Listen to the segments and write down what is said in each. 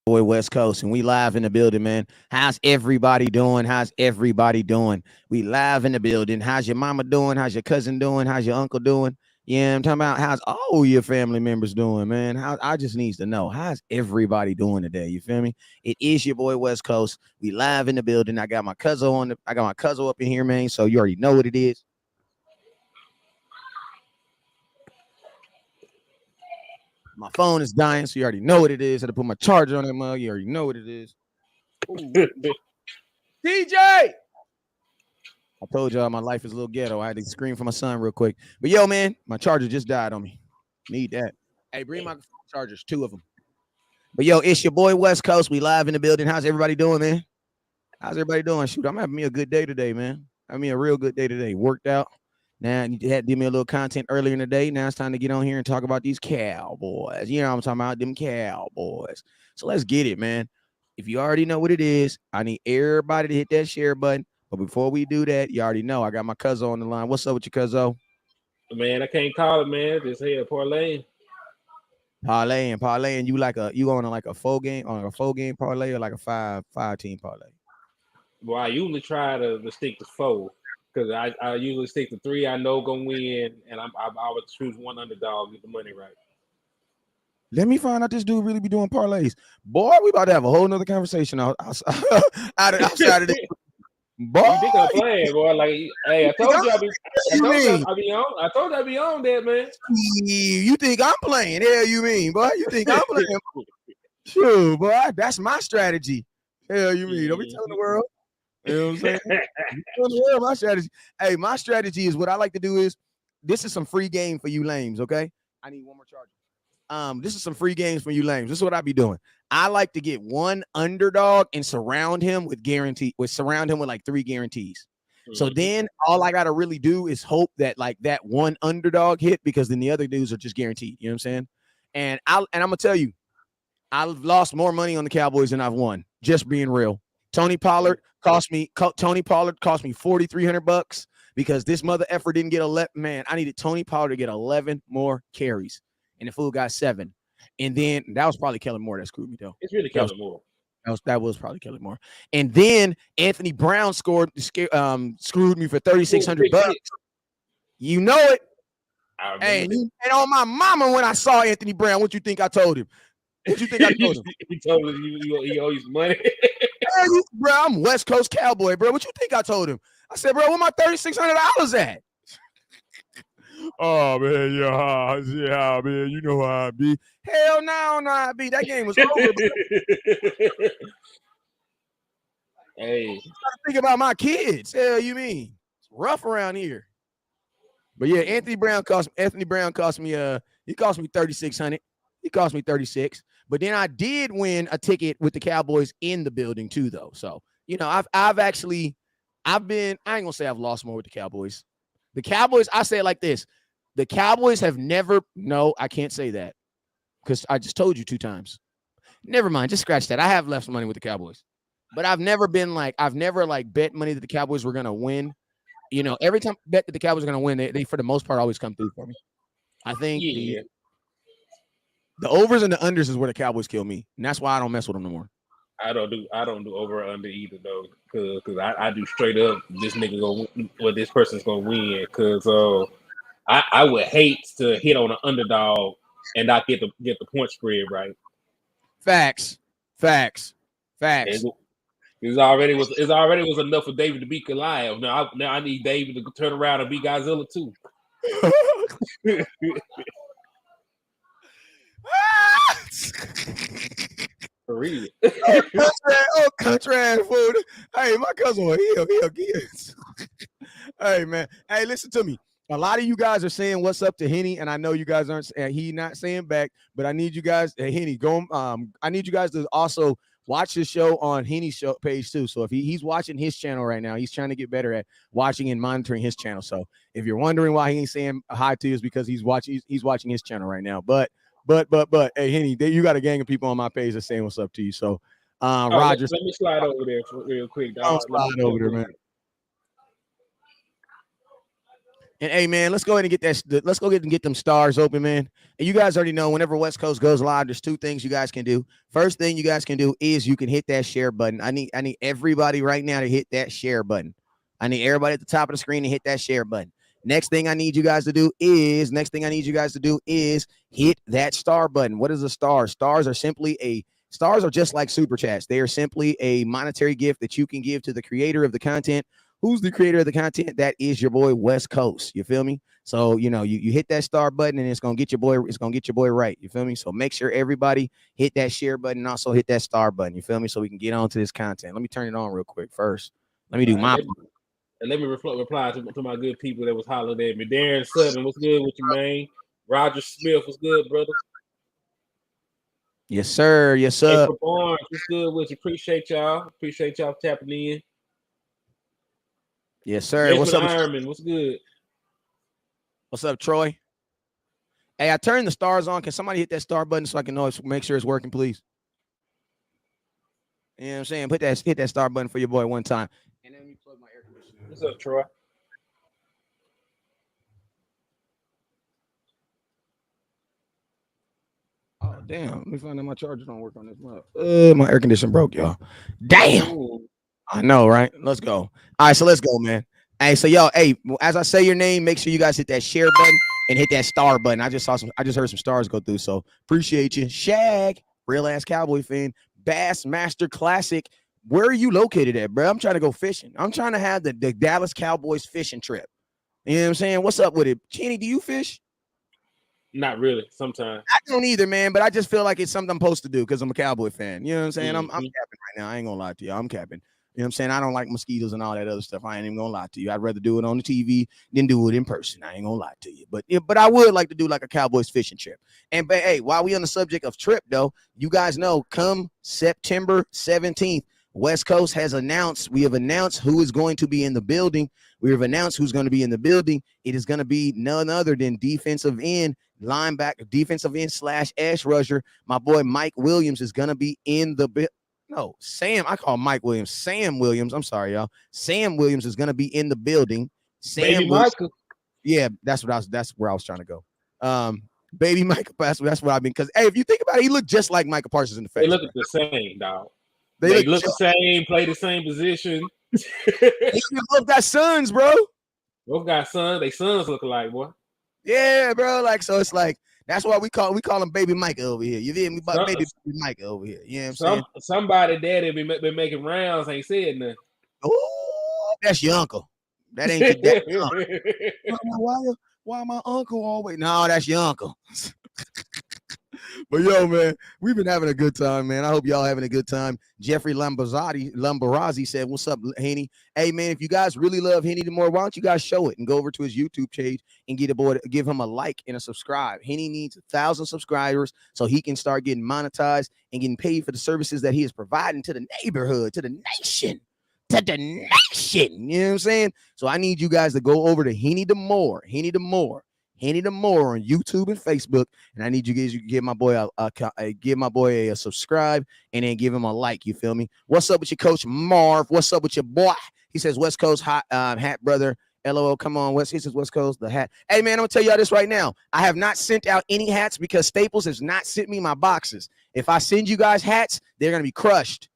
Boy West Coast, and we live in the building, man. How's everybody doing? How's everybody doing? We live in the building. How's your mama doing? How's your cousin doing? How's your uncle doing? Yeah, I'm talking about how's all your family members doing, man. How I just needs to know how's everybody doing today. You feel me? It is your boy West Coast. We live in the building. I got my cousin up in here, man. So you already know what it is. My phone is dying, so you already know what it is. I had to put my charger on that mug. You already know what it is. DJ! I told y'all my life is a little ghetto. I had to scream for my son real quick. But yo, man, my charger just died on me. Need that. Hey, bring my chargers, 2 of them. But yo, it's your boy West Coast. We live in the building. How's everybody doing, man? How's everybody doing? Shoot, I'm having me a good day today, man. Having me a real good day today. Worked out. Now you had to give me a little content earlier in the day. Now it's time to get on here and talk about these Cowboys. You know what I'm talking about? Them Cowboys. So let's get it, man. If you already know what it is, I need everybody to hit that share button. But before we do that, you already know I got my cousin on the line. What's up with your cousin? Man, I can't call it, man. Just here parlay. Parlaying. You on like a 4-game parlay or like a five team parlay? Well, I usually try to stick to 4 because I usually stick to 3. I know gonna win, and I would choose one underdog, get the money right. Let me find out this dude really be doing parlays. Boy, we about to have a whole nother conversation outside of this. Boy, you think I'm playing, boy? Like, hey, I told you I'd be on that, man. You think I'm playing? Hell, you mean, boy? You think I'm playing? Sure, boy. That's my strategy. Hell, you mean? Don't be telling the world. You know what I'm saying? Telling the world my strategy. Hey, my strategy is what I like to do is this is some free game for you lames. Okay, I need one more charger. This is some free games for you lames. This is what I be doing. I like to get one underdog and surround him with like 3 guarantees. Mm-hmm. So then all I gotta really do is hope that like that one underdog hit, because then the other dudes are just guaranteed. You know what I'm saying? And I'm gonna tell you, I've lost more money on the Cowboys than I've won. Just being real. Tony Pollard cost me $4,300 because this mother effer didn't get 11. Man, I needed Tony Pollard to get 11 more carries. And the fool got 7. And then that was probably Kellen Moore that screwed me, though. It's really Kellen Moore. That was probably Kellen Moore. And then Anthony Brown screwed me for $3,600. You know it. And on my mama, when I saw Anthony Brown, what you think I told him? What you think I told him? He told him he owes money. Bro, I'm West Coast Cowboy, bro. What you think I told him? I said, bro, where my $3,600 at? Oh, man, yeah, man, you know how I be. Hell no, I don't know how I be. That game was over, bro. Hey. I'm trying to think about my kids. Hell, you mean? It's rough around here. But yeah, Anthony Brown cost me he cost me $3,600. He cost me $36. But then I did win a ticket with the Cowboys in the building too, though. So, you know, I ain't gonna say I've lost more with the Cowboys. The Cowboys, I say it like this. The Cowboys have never, no, I can't say that because I just told you 2 times. Never mind, just scratch that. I have left some money with the Cowboys, but I've never bet money that the Cowboys were going to win. You know, every time I bet that the Cowboys are going to win, they for the most part always come through for me. I think the overs and the unders is where the Cowboys kill me, and that's why I don't mess with them no more. I don't do over or under either though, because I do straight up this nigga go or this person's gonna win. Because I would hate to hit on an underdog and not get the point spread right. Facts. It already was enough for David to beat Goliath. Now I need David to turn around and beat Godzilla too. For real. Country ass food. Hey, my cousin, he'll get. Hey, man. Hey, listen to me. A lot of you guys are saying what's up to Henny, and I know you guys aren't. He not saying back, but I need you guys. Henny, go. I need you guys to also watch his show on Henny's show page too. So if he's watching his channel right now, he's trying to get better at watching and monitoring his channel. So if you're wondering why he ain't saying hi to you, is because he's watching his channel right now. But hey, Henny, you got a gang of people on my page that's saying what's up to you. So Roger, let me slide over there real quick. Slide over there, man. And hey, man, let's go ahead and get that. Let's go ahead and get them stars open, man. And you guys already know whenever West Coast goes live, there's two things you guys can do. First thing you guys can do is you can hit that share button. I need everybody right now to hit that share button. I need everybody at the top of the screen to hit that share button. Next thing I need you guys to do is hit that star button. What is a star? Stars are just like super chats. They are simply a monetary gift that you can give to the creator of the content. Who's the creator of the content? That is your boy West Coast. You feel me? So you hit that star button and it's gonna get your boy right. You feel me? So make sure everybody hit that share button and also hit that star button. You feel me? So we can get on to this content. Let me turn it on real quick first. Let me do my. And let me reply to my good people that was hollering at me. Darren Sutton, what's good with you, man? Roger Smith, what's good, brother? Yes, sir. Yes, sir. April Barnes, what's good with you? Appreciate y'all tapping in. Yes, sir. Jason What's up, Ironman? What's good? What's up, Troy? Hey, I turned the stars on. Can somebody hit that star button so I can make sure it's working, please? You know what I'm saying? Hit that star button for your boy one time. And then let me plug my air conditioner. What's up, Troy? Oh, damn. Let me find out my charger don't work on this month. My air conditioner broke, y'all. Damn. Ooh. I know, right? Let's go. All right, so let's go, man. Hey, so y'all, as I say your name, make sure you guys hit that share button and hit that star button. I just heard some stars go through, so appreciate you. Shag, real ass Cowboy fan, Bassmaster Classic. Where are you located at, bro? I'm trying to go fishing. I'm trying to have the Dallas Cowboys fishing trip. You know what I'm saying? What's up with it? Cheney, do you fish? Not really. Sometimes I don't either, man. But I just feel like it's something I'm supposed to do because I'm a Cowboy fan. You know what I'm saying? I'm capping right now. I ain't gonna lie to you. I'm capping. You know what I'm saying? I don't like mosquitoes and all that other stuff. I ain't even gonna lie to you. I'd rather do it on the TV than do it in person. I ain't gonna lie to you. But I would like to do like a Cowboys fishing trip. And but hey, while we on the subject of trip though, you guys know come September 17th, West Coast has announced. We have announced who is going to be in the building. We have announced who's going to be in the building. It is going to be none other than defensive end / edge rusher. My boy Mike Williams is going to be in the No, Sam. I call Mike Williams Sam Williams. I'm sorry, y'all. Sam Williams is going to be in the building. Baby Michael. Yeah, that's where I was trying to go. Baby Michael. That's what I mean. Because hey, if you think about it, he looked just like Michael Parsons in the face. They look the same, dog. They look the same, play the same position. They both got sons, bro. Both got sons. They sons look alike, boy. Yeah, bro. Like, so it's like that's why we call him Baby Mike over here. You feel me? Baby Mike over here. You know what I'm saying? Somebody daddy been making rounds ain't said nothing. Oh, that's your uncle. That ain't your dad. Why my uncle always? No, that's your uncle. But yo, man, we've been having a good time, man. I hope y'all having a good time. Jeffrey Lambarazzi said, "What's up, Haney? Hey, man, if you guys really love Henny more, why don't you guys show it and go over to his YouTube page and give him a like and a subscribe. Henny needs 1,000 subscribers so he can start getting monetized and getting paid for the services that he is providing to the neighborhood, to the nation. You know what I'm saying? So I need you guys to go over to Henny the More on YouTube and Facebook, and I need you guys to give my boy a subscribe and then give him a like. You feel me? What's up with your coach Marv? What's up with your boy? He says West Coast hat brother. LOL, come on, West. He says West Coast the hat. Hey man, I'm gonna tell y'all this right now. I have not sent out any hats because Staples has not sent me my boxes. If I send you guys hats, they're gonna be crushed.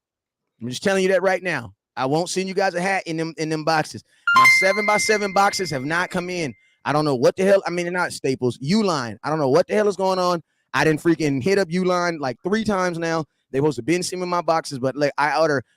I'm just telling you that right now. I won't send you guys a hat in them boxes. My 7x7 boxes have not come in. I don't know what the hell. I mean, they're not Staples. Uline. I don't know what the hell is going on. I didn't freaking hit up Uline like 3 times now. They're supposed to been sending my boxes, but like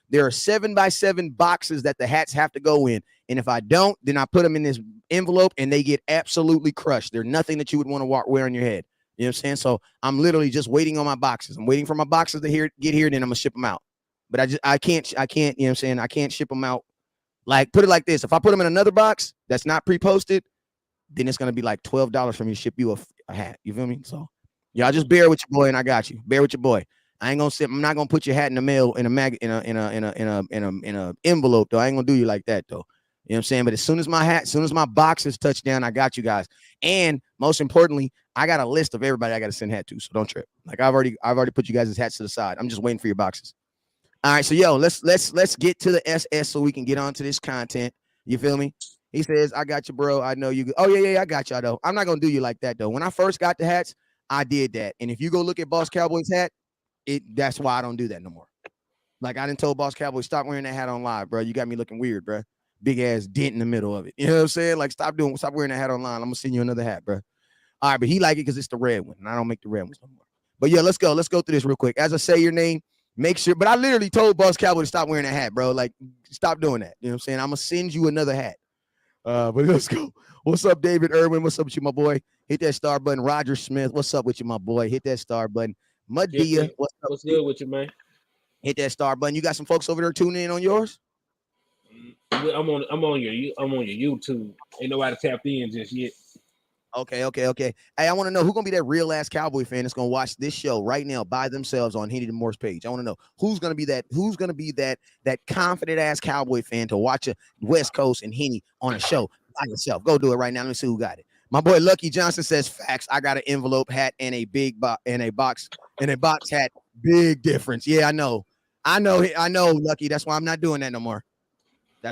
there are 7x7 boxes that the hats have to go in. And if I don't, then I put them in this envelope and they get absolutely crushed. They're nothing that you would want to wear on your head. You know what I'm saying? So I'm literally just waiting on my boxes. I'm waiting for my boxes to get here, then I'm gonna ship them out. But I can't, you know what I'm saying? I can't ship them out. Like, put it like this. If I put them in another box that's not pre-posted, then it's going to be like $12 for me to ship you a hat. You feel me? So y'all just bear with your boy and I got you. Bear with your boy. I'm not going to put your hat in the mail in a envelope though. I ain't going to do you like that though. You know what I'm saying? But as soon as my boxes touch down, I got you guys. And most importantly, I got a list of everybody I got to send hat to. So don't trip. Like I've already put you guys' hats to the side. I'm just waiting for your boxes. All right, so yo, let's get to the SS so we can get on to this content. You feel me? He says, I got you, bro. I know you. Oh, yeah, I got y'all, though. I'm not going to do you like that, though. When I first got the hats, I did that. And if you go look at Boss Cowboy's hat, that's why I don't do that no more. Like, I done told Boss Cowboy, stop wearing that hat on live, bro. You got me looking weird, bro. Big ass dent in the middle of it. You know what I'm saying? Like, stop wearing that hat online. I'm going to send you another hat, bro. All right, but he like it because it's the red one, and I don't make the red ones no more. But yeah, let's go through this real quick. As I say your name, make sure. But I literally told Boss Cowboy to stop wearing that hat, bro. Like, stop doing that. You know what I'm saying? I'm gonna send you another hat. But let's go. What's up, David Irwin? What's up with you, my boy? Hit that star button. Roger Smith, what's up with you, my boy? Hit that star button. Madia, what's good with you, man? Hit that star button. You got some folks over there tuning in on yours? I'm on your YouTube. Ain't nobody tapped in just yet. Okay. Hey, I want to know who's gonna be that real ass Cowboy fan that's gonna watch this show right now by themselves on Henny Moore's page. I want to know who's gonna be that confident ass Cowboy fan to watch a West Coast and Henny on a show by yourself. Go do it right now. Let me see who got it. My boy Lucky Johnson says facts. I got an envelope hat and a big box hat. Big difference. Yeah, I know, Lucky. That's why I'm not doing that no more. All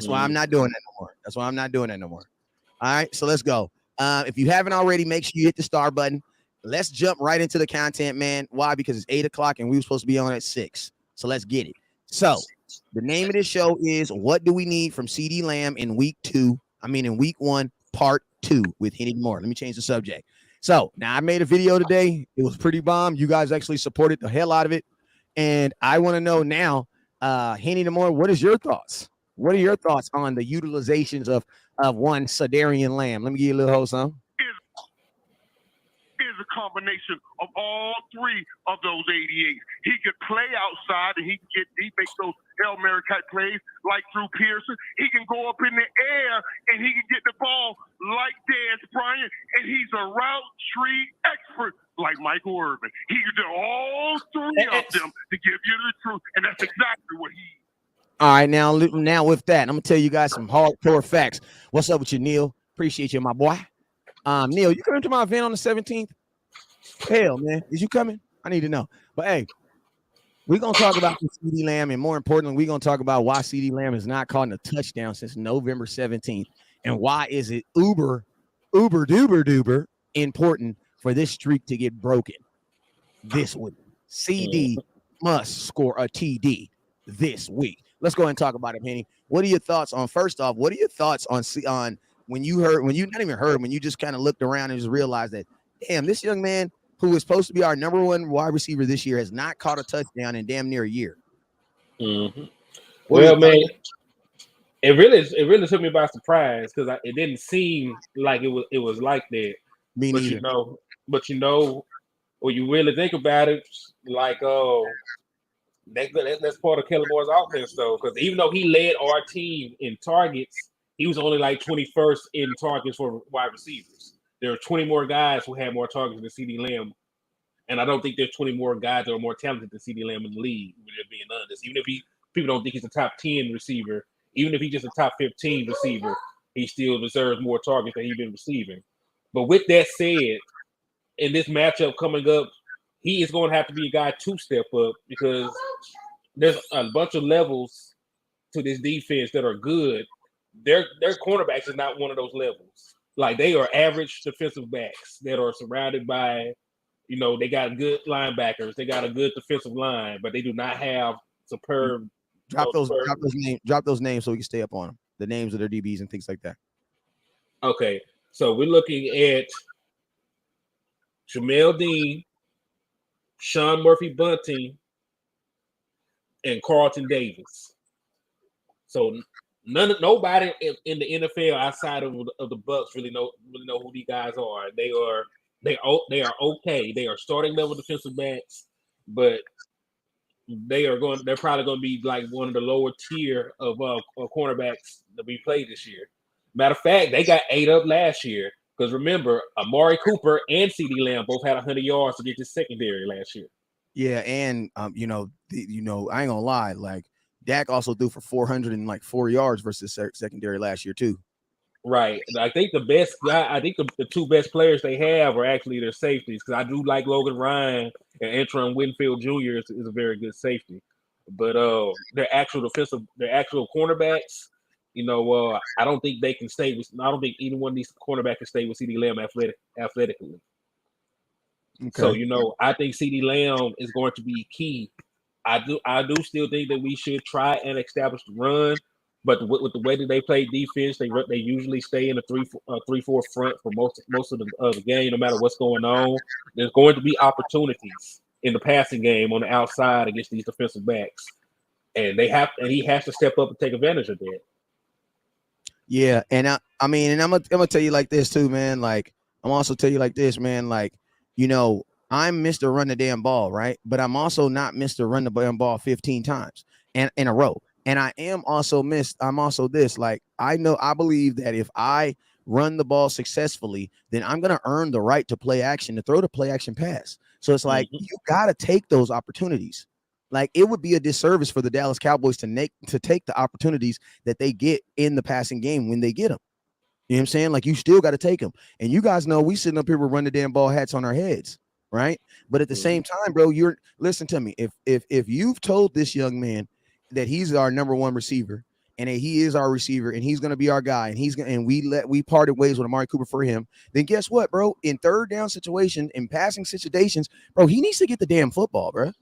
right, so let's go. If you haven't already, make sure you hit the star button. Let's jump right into the content, man. Why? Because it's 8:00 and we were supposed to be on at 6. So let's get it. So the name of this show is What Do We Need from Ceedee Lamb in week 1, part 2 with Henny Moore. Let me change the subject. So now I made a video today. It was pretty bomb. You guys actually supported the hell out of it. And I want to know now, Henny Moore, what is your thoughts? What are your thoughts on the utilizations of one Ceedee Lamb? Let me give you a little wholesome. Is a combination of all three of those 88s. He could play outside and he makes those Hail Mary type plays like Drew Pearson. He can go up in the air and he can get the ball like Dez Bryant, and he's a route tree expert like Michael Irvin. He can do all three of them to give you the truth, and that's exactly what he is. All right, now with that, I'm gonna tell you guys some hardcore facts. What's up with you, Neil? Appreciate you, my boy. Neil, you coming to my event on the 17th? Hell, man, is you coming? I need to know. But hey, we're gonna talk about Ceedee Lamb, and more importantly, we're gonna talk about why Ceedee Lamb has not caught a touchdown since November 17th, and why is it uber duper important for this streak to get broken this week. Ceedee must score a TD this week. Let's go ahead and talk about it, Henny. What are your thoughts on, first off, when you just kind of looked around and just realized that, damn, this young man who was supposed to be our number one wide receiver this year has not caught a touchdown in damn near a year. Mm-hmm. Well, man, it really took me by surprise because it didn't seem like it was like that. Me neither. But when you really think about it, like, that's part of Kellen Moore's offense, though, because even though he led our team in targets, he was only like 21st in targets for wide receivers. There are 20 more guys who had more targets than Ceedee Lamb, and I don't think there's 20 more guys that are more talented than Ceedee Lamb in the league, when they're being honest. Even if people don't think he's a top 10 receiver, even if he's just a top 15 receiver, he still deserves more targets than he's been receiving. But with that said, in this matchup coming up, he is going to have to be a guy to step up because there's a bunch of levels to this defense that are good. Their cornerbacks is not one of those levels. Like, they are average defensive backs that are surrounded by, they got good linebackers, they got a good defensive line, but they do not have superb. Drop those names so we can stay up on them. The names of their DBs and things like that. Okay, so we're looking at Jamel Dean, Sean Murphy-Bunting, and Carlton Davis. So nobody in the NFL outside of the Bucs really know who these guys are. They are okay. They are starting level defensive backs, but they're probably going to be like one of the lower tier of cornerbacks that we played this year. Matter of fact, they got 8 up last year. Because remember, Amari Cooper and Ceedee Lamb both had 100 yards to get to secondary last year. Yeah, and I ain't gonna lie, like Dak also threw for 404 yards versus secondary last year too. Right. I think the two best players they have are actually their safeties, because I do like Logan Ryan, and Antron Winfield Jr. is a very good safety. But their actual cornerbacks, I don't think they can stay with. I don't think either one of these cornerbacks can stay with CeeDee Lamb athletically. So I think CeeDee Lamb is going to be key. I do still think that we should try and establish the run, but with the way that they play defense, they usually stay in a 3-4 front for most of the game, no matter what's going on. There's going to be opportunities in the passing game on the outside against these defensive backs, and he has to step up and take advantage of that. Yeah, and I mean, and I'm gonna tell you like this too, man. Like, I'm also tell you like this, man. Like, I'm Mr. Run the damn ball, right? But I'm also not Mr. Run the damn ball 15 times and in a row. And I'm also this. Like, I believe that if I run the ball successfully, then I'm gonna earn the right to play action, to throw the play action pass. So it's like you gotta take those opportunities. Like, it would be a disservice for the Dallas Cowboys to take the opportunities that they get in the passing game when they get them. You know what I'm saying? Like, you still got to take them. And you guys know we sitting up here with run the damn ball hats on our heads, right? But at the same time, bro, listen to me. If you've told this young man that he's our number one receiver and that he is our receiver and he's gonna be our guy and we parted ways with Amari Cooper for him, then guess what, bro? In third down situation, in passing situations, bro, he needs to get the damn football, bro.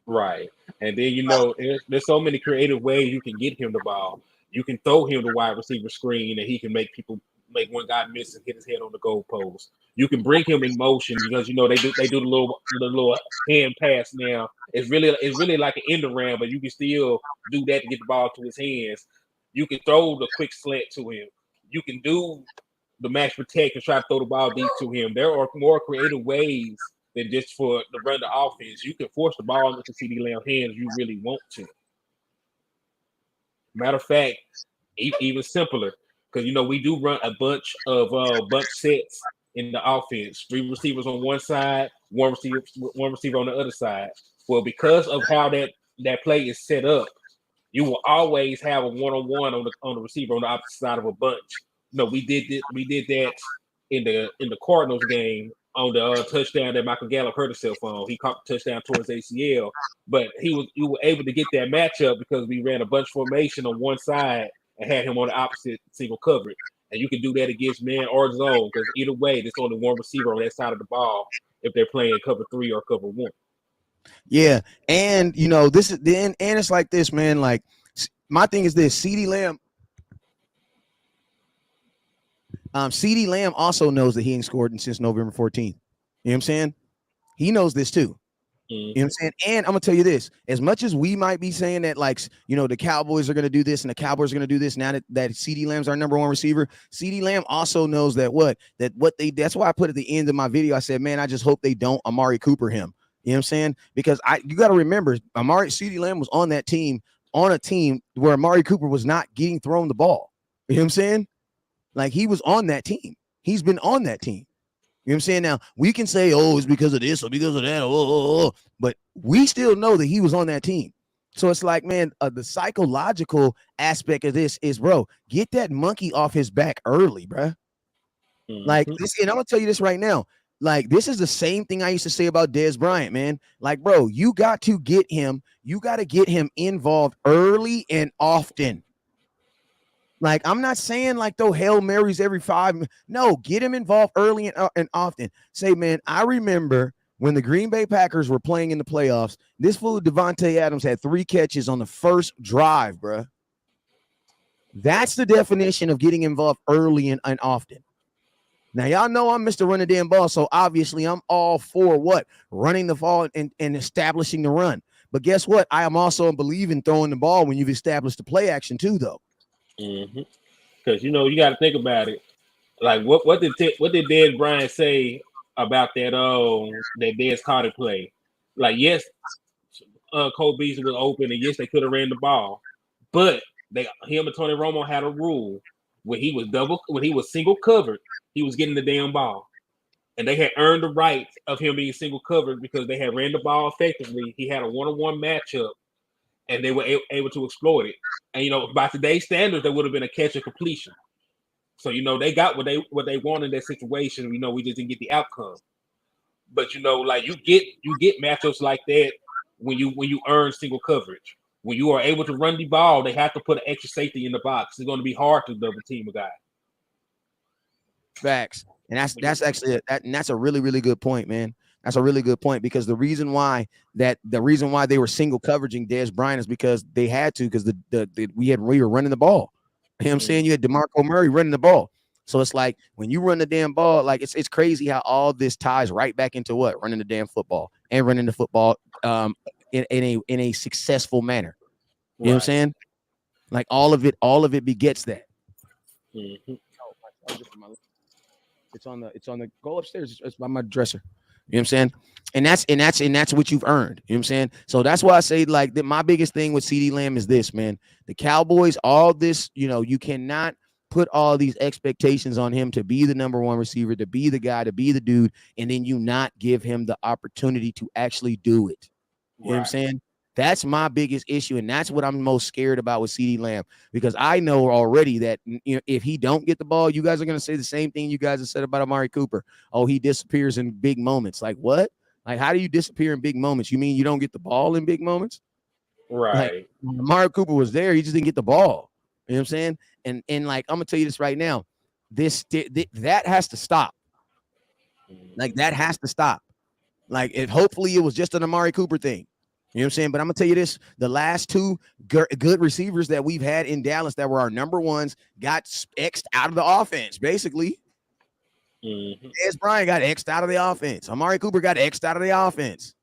Right. And then, there's so many creative ways you can get him the ball. You can throw him the wide receiver screen and he can make one guy miss and hit his head on the goalpost. You can bring him in motion because, they do the little hand pass now. It's really like an end around, but you can still do that to get the ball to his hands. You can throw the quick slant to him. You can do the match protect and try to throw the ball deep to him. There are more creative ways than just for the run the offense. You can force the ball into CeeDee Lamb's hands if you really want to. Matter of fact, even simpler, because we do run a bunch of bunch sets in the offense. 3 receivers on one side, one receiver on the other side. Well, because of how that play is set up, you will always have a one-on-one on the receiver on the opposite side of a bunch. We did that in the Cardinals game on the touchdown that Michael Gallup hurt himself on. He caught the touchdown towards ACL, but you were able to get that matchup because we ran a bunch formation on one side and had him on the opposite single coverage. And you can do that against man or zone because either way, there's only one receiver on that side of the ball if they're playing cover 3 or cover 1. Yeah, and this is then, and it's like this, man. Like, my thing is this: CeeDee Lamb also knows that he ain't scored since November 14th. You know what I'm saying? He knows this too. You know what I'm saying? And I'm gonna tell you this: as much as we might be saying that, like, the Cowboys are gonna do this and the Cowboys are gonna do this now that CeeDee Lamb's our number one receiver, CeeDee Lamb also knows that's why I put at the end of my video, I said, man, I just hope they don't Amari Cooper him. You know what I'm saying? Because you got to remember, CeeDee Lamb was on that team, on a team where Amari Cooper was not getting thrown the ball. You know what I'm saying? Like, he was on that team. He's been on that team. You know what I'm saying? Now, we can say, oh, it's because of this or because of that, but we still know that he was on that team. So it's like, man, the psychological aspect of this is, bro, get that monkey off his back early, bro. Like this, and I'm gonna tell you this right now. Like, this is the same thing I used to say about Dez Bryant, man. Like, bro, you got to get him involved early and often. Like, I'm not saying like throw Hail Marys every 5. No, get him involved early and often. Say, man, I remember when the Green Bay Packers were playing in the playoffs, this fool Devontae Adams had 3 catches on the first drive, bro. That's the definition of getting involved early and often. Now, y'all know I'm Mr. Run the damn ball, so obviously I'm all for what? Running the ball and establishing the run. But guess what? I am also believing throwing the ball when you've established the play action too, though. Because you got to think about it. Like, what did Dez Bryant say about that Dez Carter play? Like, yes, Cole Beasley was open, and yes, they could have ran the ball, but him and Tony Romo had a rule when he was single covered, he was getting the damn ball, and they had earned the right of him being single covered because they had ran the ball effectively. He had a 1-on-1 matchup, and they were able to exploit it. And by today's standards, there would have been a catch and completion. So they got what they wanted in that situation. We just didn't get the outcome. But like you get matchups like that when you earn single coverage. when you are able to run the ball, they have to put an extra safety in the box. It's going to be hard to double team a guy. Facts. And that's actually that's a really, really good point, man. That's a really good point, because the reason why they were single coveraging Dez Bryant is because they had to, because we were running the ball. You know what I'm saying? You had DeMarco Murray running the ball. So it's like when you run the damn ball, like it's crazy how all this ties right back into what? Running the damn football and running the football in a successful manner. You know what I'm saying? Like all of it begets that. Mm-hmm. It's on the go upstairs. It's by my dresser. You know what I'm saying? And that's what you've earned. You know what I'm saying? So that's why I say, like, that my biggest thing with CeeDee Lamb is this, man. The Cowboys, all this, you cannot put all these expectations on him to be the number one receiver, to be the guy, to be the dude, and then you not give him the opportunity to actually do it. You know what I'm saying? That's my biggest issue, and that's what I'm most scared about with CeeDee Lamb, because I know already that if he don't get the ball, you guys are going to say the same thing you guys have said about Amari Cooper. Oh, he disappears in big moments. Like, what? Like, how do you disappear in big moments? You mean you don't get the ball in big moments? Right. Like, Amari Cooper was there. He just didn't get the ball. You know what I'm saying? And like, I'm going to tell you this right now. That has to stop. Like, that has to stop. Like, hopefully it was just an Amari Cooper thing. You know what I'm saying? But I'm going to tell you this. The last two good receivers that we've had in Dallas that were our number ones got X'd out of the offense, basically. Mm-hmm. Dez Bryant got X'd out of the offense. Amari Cooper got X'd out of the offense.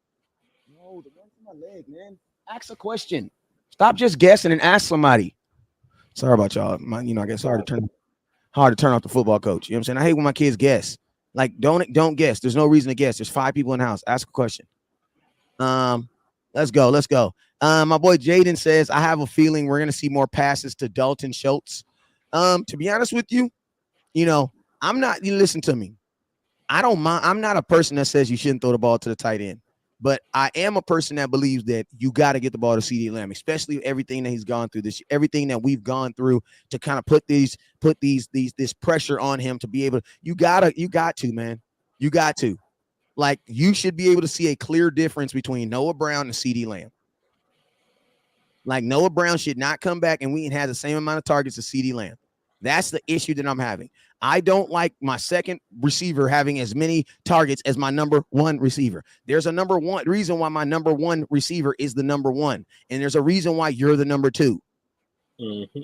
No, the one's in my leg, man. Ask a question. Stop just guessing and ask somebody. Sorry about y'all. I guess hard to turn off the football coach. You know what I'm saying? I hate when my kids guess. Like, don't guess. There's no reason to guess. There's 5 people in the house. Ask a question. Let's go. My boy Jaden says, I have a feeling we're gonna see more passes to Dalton Schultz. To be honest with you, I'm not. You listen to me. I don't mind. I'm not a person that says you shouldn't throw the ball to the tight end, but I am a person that believes that you got to get the ball to CeeDee Lamb, especially everything that he's gone through everything that we've gone through to kind of put this pressure on him to be able. You got to, man. You got to. Like, you should be able to see a clear difference between Noah Brown and CeeDee Lamb. Like, Noah Brown should not come back and we can have the same amount of targets as CeeDee Lamb. That's the issue that I'm having. I don't like my second receiver having as many targets as my number one receiver. There's a number one reason why my number one receiver is the number one, and there's a reason why you're the number two. Mm-hmm.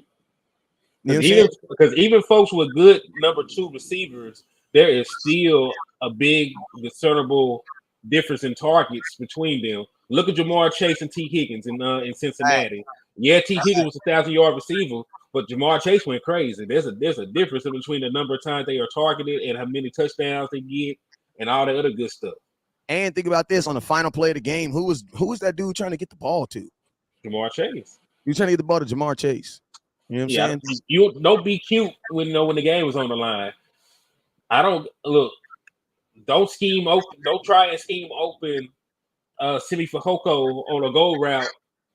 Because even folks with good number two receivers, there is still a big discernible difference in targets between them. Look at Jamar Chase and T. Higgins in Cincinnati. Yeah, T. Higgins was a 1,000-yard receiver, but Jamar Chase went crazy. There's a difference in between the number of times they are targeted and how many touchdowns they get and all the other good stuff. And think about this: on the final play of the game, who was that dude trying to get the ball to? Jamar Chase. You're trying to get the ball to Jamar Chase. You know what I'm saying? You don't be cute when the game was on the line. Don't scheme open. Don't try and scheme open Simi Fehoko on a goal route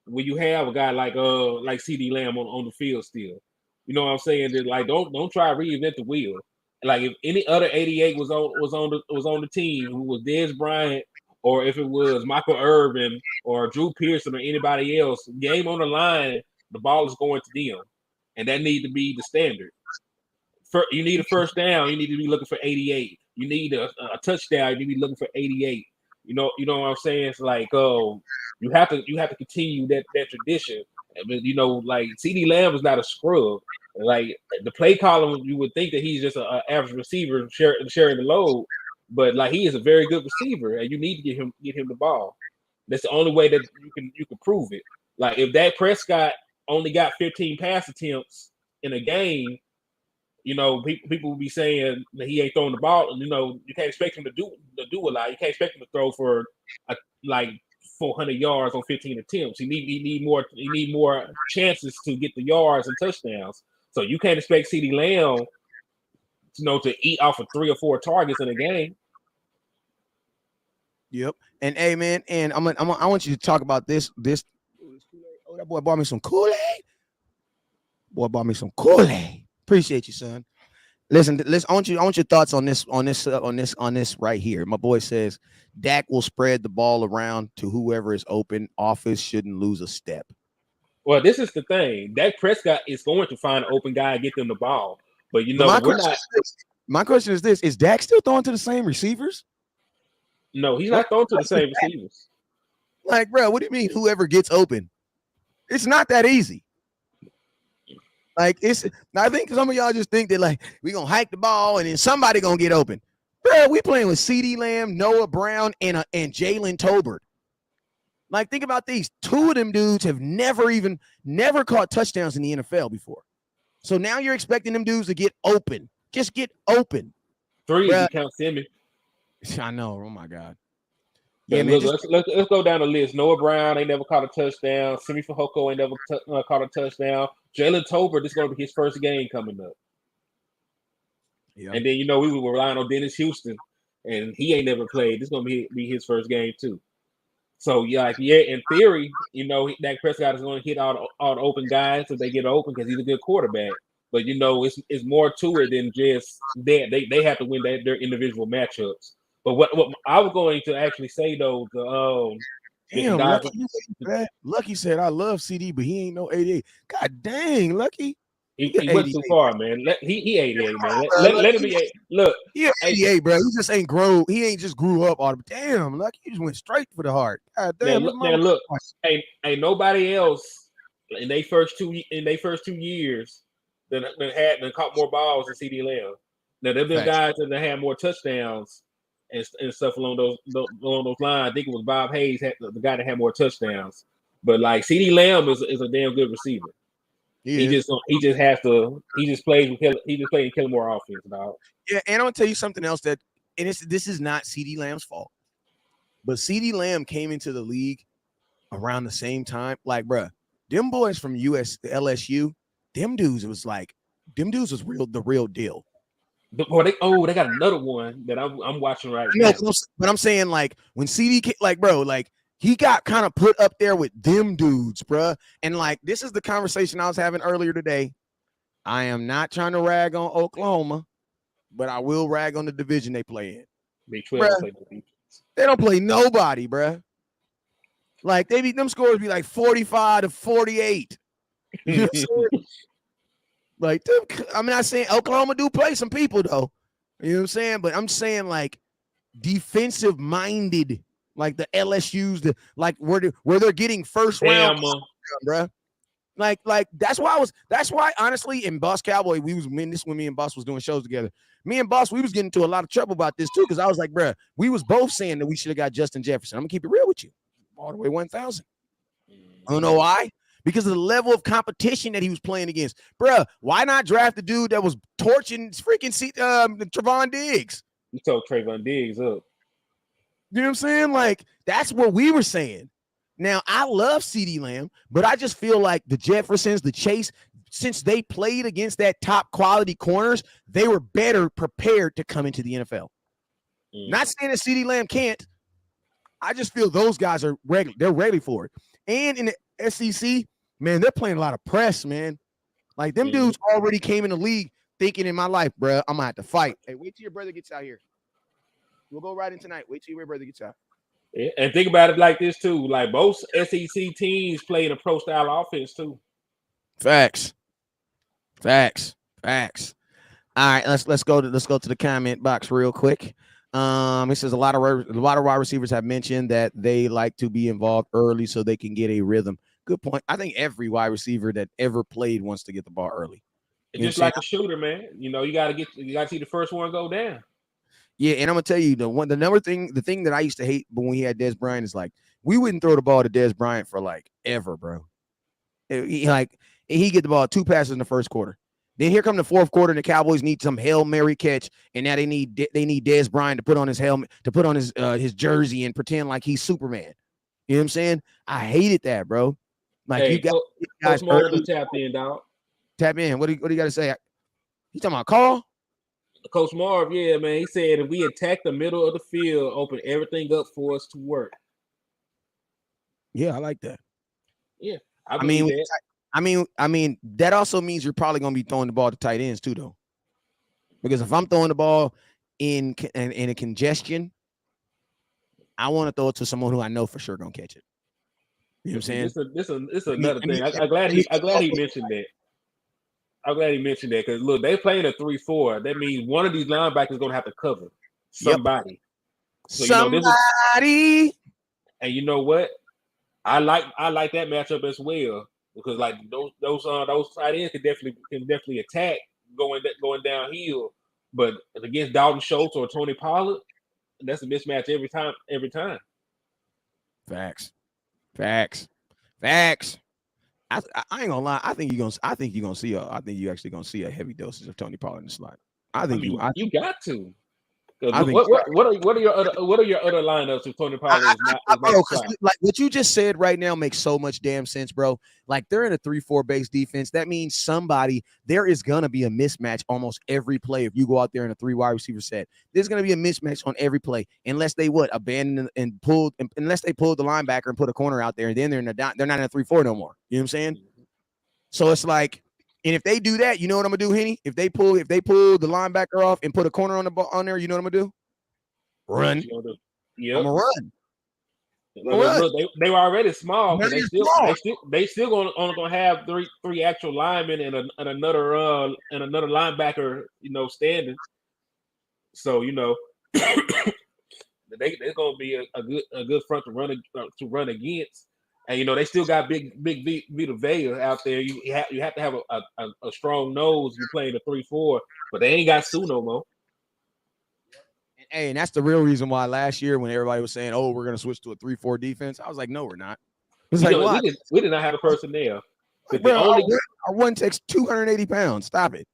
when you have a guy like CeeDee Lamb on the field still. You know what I'm saying? That, like, don't try to reinvent the wheel. Like, if any other 88 was on the team who was Dez Bryant, or if it was Michael Irvin or Drew Pearson or anybody else, game on the line, the ball is going to them, and that need to be the standard. You need a first down, you need to be looking for 88. You need a touchdown, you need to be looking for 88. You know what I'm saying? It's like, you have to continue that tradition. But, like, CeeDee Lamb is not a scrub. Like, the play column, you would think that he's just an average receiver sharing the load, but, like, he is a very good receiver, and you need to get him the ball. That's the only way that you can prove it. Like, if Dak Prescott only got 15 pass attempts in a game, people will be saying that he ain't throwing the ball. You can't expect him to do a lot. You can't expect him to throw for like 400 yards on 15 attempts. He need more chances to get the yards and touchdowns. So you can't expect CeeDee Lamb, to eat off of 3 or 4 targets in a game. Yep. And hey, man, and I want you to talk about this. Oh, that boy bought me some Kool-Aid. Boy bought me some Kool-Aid. Appreciate you, son. Listen. I want your thoughts on this right here. My boy says Dak will spread the ball around to whoever is open. Office shouldn't lose a step. Well, this is the thing. Dak Prescott is going to find an open guy and get them the ball. But But my we're question not. is this. My question is this: is Dak still throwing to the same receivers? No, he's What not throwing to the is same that? receivers. Like, bro, what do you mean? Whoever gets open? It's not that easy. Like, it's. I think some of y'all just think that like we gonna hike the ball and then somebody gonna get open. Bro, we playing with CeeDee Lamb, Noah Brown, and Jalen Tolbert. Like, think about these. Two of them dudes have never caught touchdowns in the NFL before. So now you're expecting them dudes to get open. Just get open. 3 Bruh. if you count Simmons. I know. Oh my God. Yeah, Yeah, man. look, let's go down the list. Noah Brown ain't never caught a touchdown. Simi Fehoko ain't never caught a touchdown. Jalen Tolbert, this is going to be his first game coming up. Yeah. And then we were relying on Dennis Houston, and he ain't never played. This is going to be his first game too. So in theory, Dak Prescott is going to hit all the open guys if they get open because he's a good quarterback. But it's more to it than just that. They have to win their individual matchups. But what I was going to actually say though, damn, Lucky said I love CeeDee, but he ain't no 88. God dang, Lucky. He went too far, man. He 88, man. Let him be. Look, he 88, bro. He just ain't grow. He ain't just grew up all the damn. Lucky, he just went straight for the heart. God damn. Now look, ain't nobody else in their first 2 years that caught more balls than CeeDee Lamb. Now there been guys that had more touchdowns and stuff along those lines. I think it was Bob Hayes, the guy that had more touchdowns. But like CeeDee Lamb is a damn good receiver. He just plays playing Kellen Moore offense, dog. Yeah, and I'm gonna tell you something else this is not CeeDee Lamb's fault, but CeeDee Lamb came into the league around the same time. Like, bruh, them boys from LSU, them dudes was the real deal. They got another one that I'm watching right now. But I'm saying like when CeeDee, like, bro, like he got kind of put up there with them dudes, bruh. And like this is the conversation I was having earlier today. I am not trying to rag on Oklahoma, but I will rag on the division they play in. Big 12 play the defense. They don't play nobody, bruh. Like them scores be like 45-48. You know what I'm saying? Like, I'm not saying Oklahoma do play some people though. You know what I'm saying? But I'm saying like defensive minded, like the LSU's, where they're getting first round, bruh. Like that's why honestly in Boss Cowboy when me and Boss was doing shows together. Me and Boss, we was getting into a lot of trouble about this too because I was like, bruh, we was both saying that we should have got Justin Jefferson. I'm gonna keep it real with you, all the way 1,000. I don't know why. Because of the level of competition that he was playing against. Bruh, why not draft the dude that was torching freaking Trevon Diggs? You told Trevon Diggs up. You know what I'm saying? Like, that's what we were saying. Now, I love CeeDee Lamb, but I just feel like the Jeffersons, the Chase, since they played against that top quality corners, they were better prepared to come into the NFL. Not saying that CeeDee Lamb can't. I just feel those guys are ready. They're ready for it. And in the SEC, man, they're playing a lot of press, man. Like, them dudes already came in the league thinking in my life, bro, I'm going to have to fight. Hey, wait till your brother gets out here. We'll go right in tonight. Wait till your brother gets out. Yeah, and think about it like this, too. Like, both SEC teams play a pro-style offense, too. Facts. All right, let's go to the comment box real quick. It says a lot of wide receivers have mentioned that they like to be involved early so they can get a rhythm. Good point. I think every wide receiver that ever played wants to get the ball early. It's just like a shooter, man. You got to see the first one go down. Yeah, and I'm gonna tell you the thing that I used to hate when we had Dez Bryant is like we wouldn't throw the ball to Dez Bryant for like ever, bro. He get the ball 2 passes in the first quarter. Then here come the fourth quarter, and the Cowboys need some Hail Mary catch, and now they need Dez Bryant to put on his helmet, to put on his jersey and pretend like he's Superman. You know what I'm saying? I hated that, bro. Like, hey, you got guys tap in, dog. Tap in. What do you got to say? You talking about call? Coach Marv, yeah, man. He said if we attack the middle of the field, open everything up for us to work. Yeah, I like that. Yeah, I mean, that also means you're probably going to be throwing the ball to tight ends too, though. Because if I'm throwing the ball in a congestion, I want to throw it to someone who I know for sure going to catch it. You know what I'm saying? This another thing. I'm glad he mentioned that. I'm glad he mentioned that because look, they playing a 3-4. That means one of these linebackers is gonna have to cover somebody. Yep. So somebody. And you know what? I like that matchup as well because like those tight ends can definitely attack going downhill. But against Dalton Schultz or Tony Pollard, that's a mismatch every time. Facts. I ain't gonna lie. I think you're actually gonna see a heavy dosage of Tony Pollard in the slot. You got to. I think what are your other lineups if Tony Pollard is not like what you just said right now makes so much damn sense, bro. Like they're in a 3-4 base defense. That means there is gonna be a mismatch almost every play. If you go out there in a 3 wide receiver set, there's gonna be a mismatch on every play, unless they abandon and pulled, unless they pulled the linebacker and put a corner out there, and then they're not in a 3-4 no more. You know what I'm saying? So it's like, and if they do that, you know what I'm gonna do, Henny? If they pull the linebacker off and put a corner on there, you know what I'm gonna do? Run. Yep. I'm gonna run. Look, they were already small, but they still gonna have three actual linemen and another linebacker, standing. So they're gonna be a good front to run against. And they still got big Vita Vea out there. You have to have a strong nose. You're playing a 3-4, but they ain't got Sue no more. Hey, and that's the real reason why last year when everybody was saying, "Oh, we're gonna switch to a 3-4 defense," I was like, "No, we're not." It's like, why? We did not have a personnel. Our one takes 280 pounds. Stop it.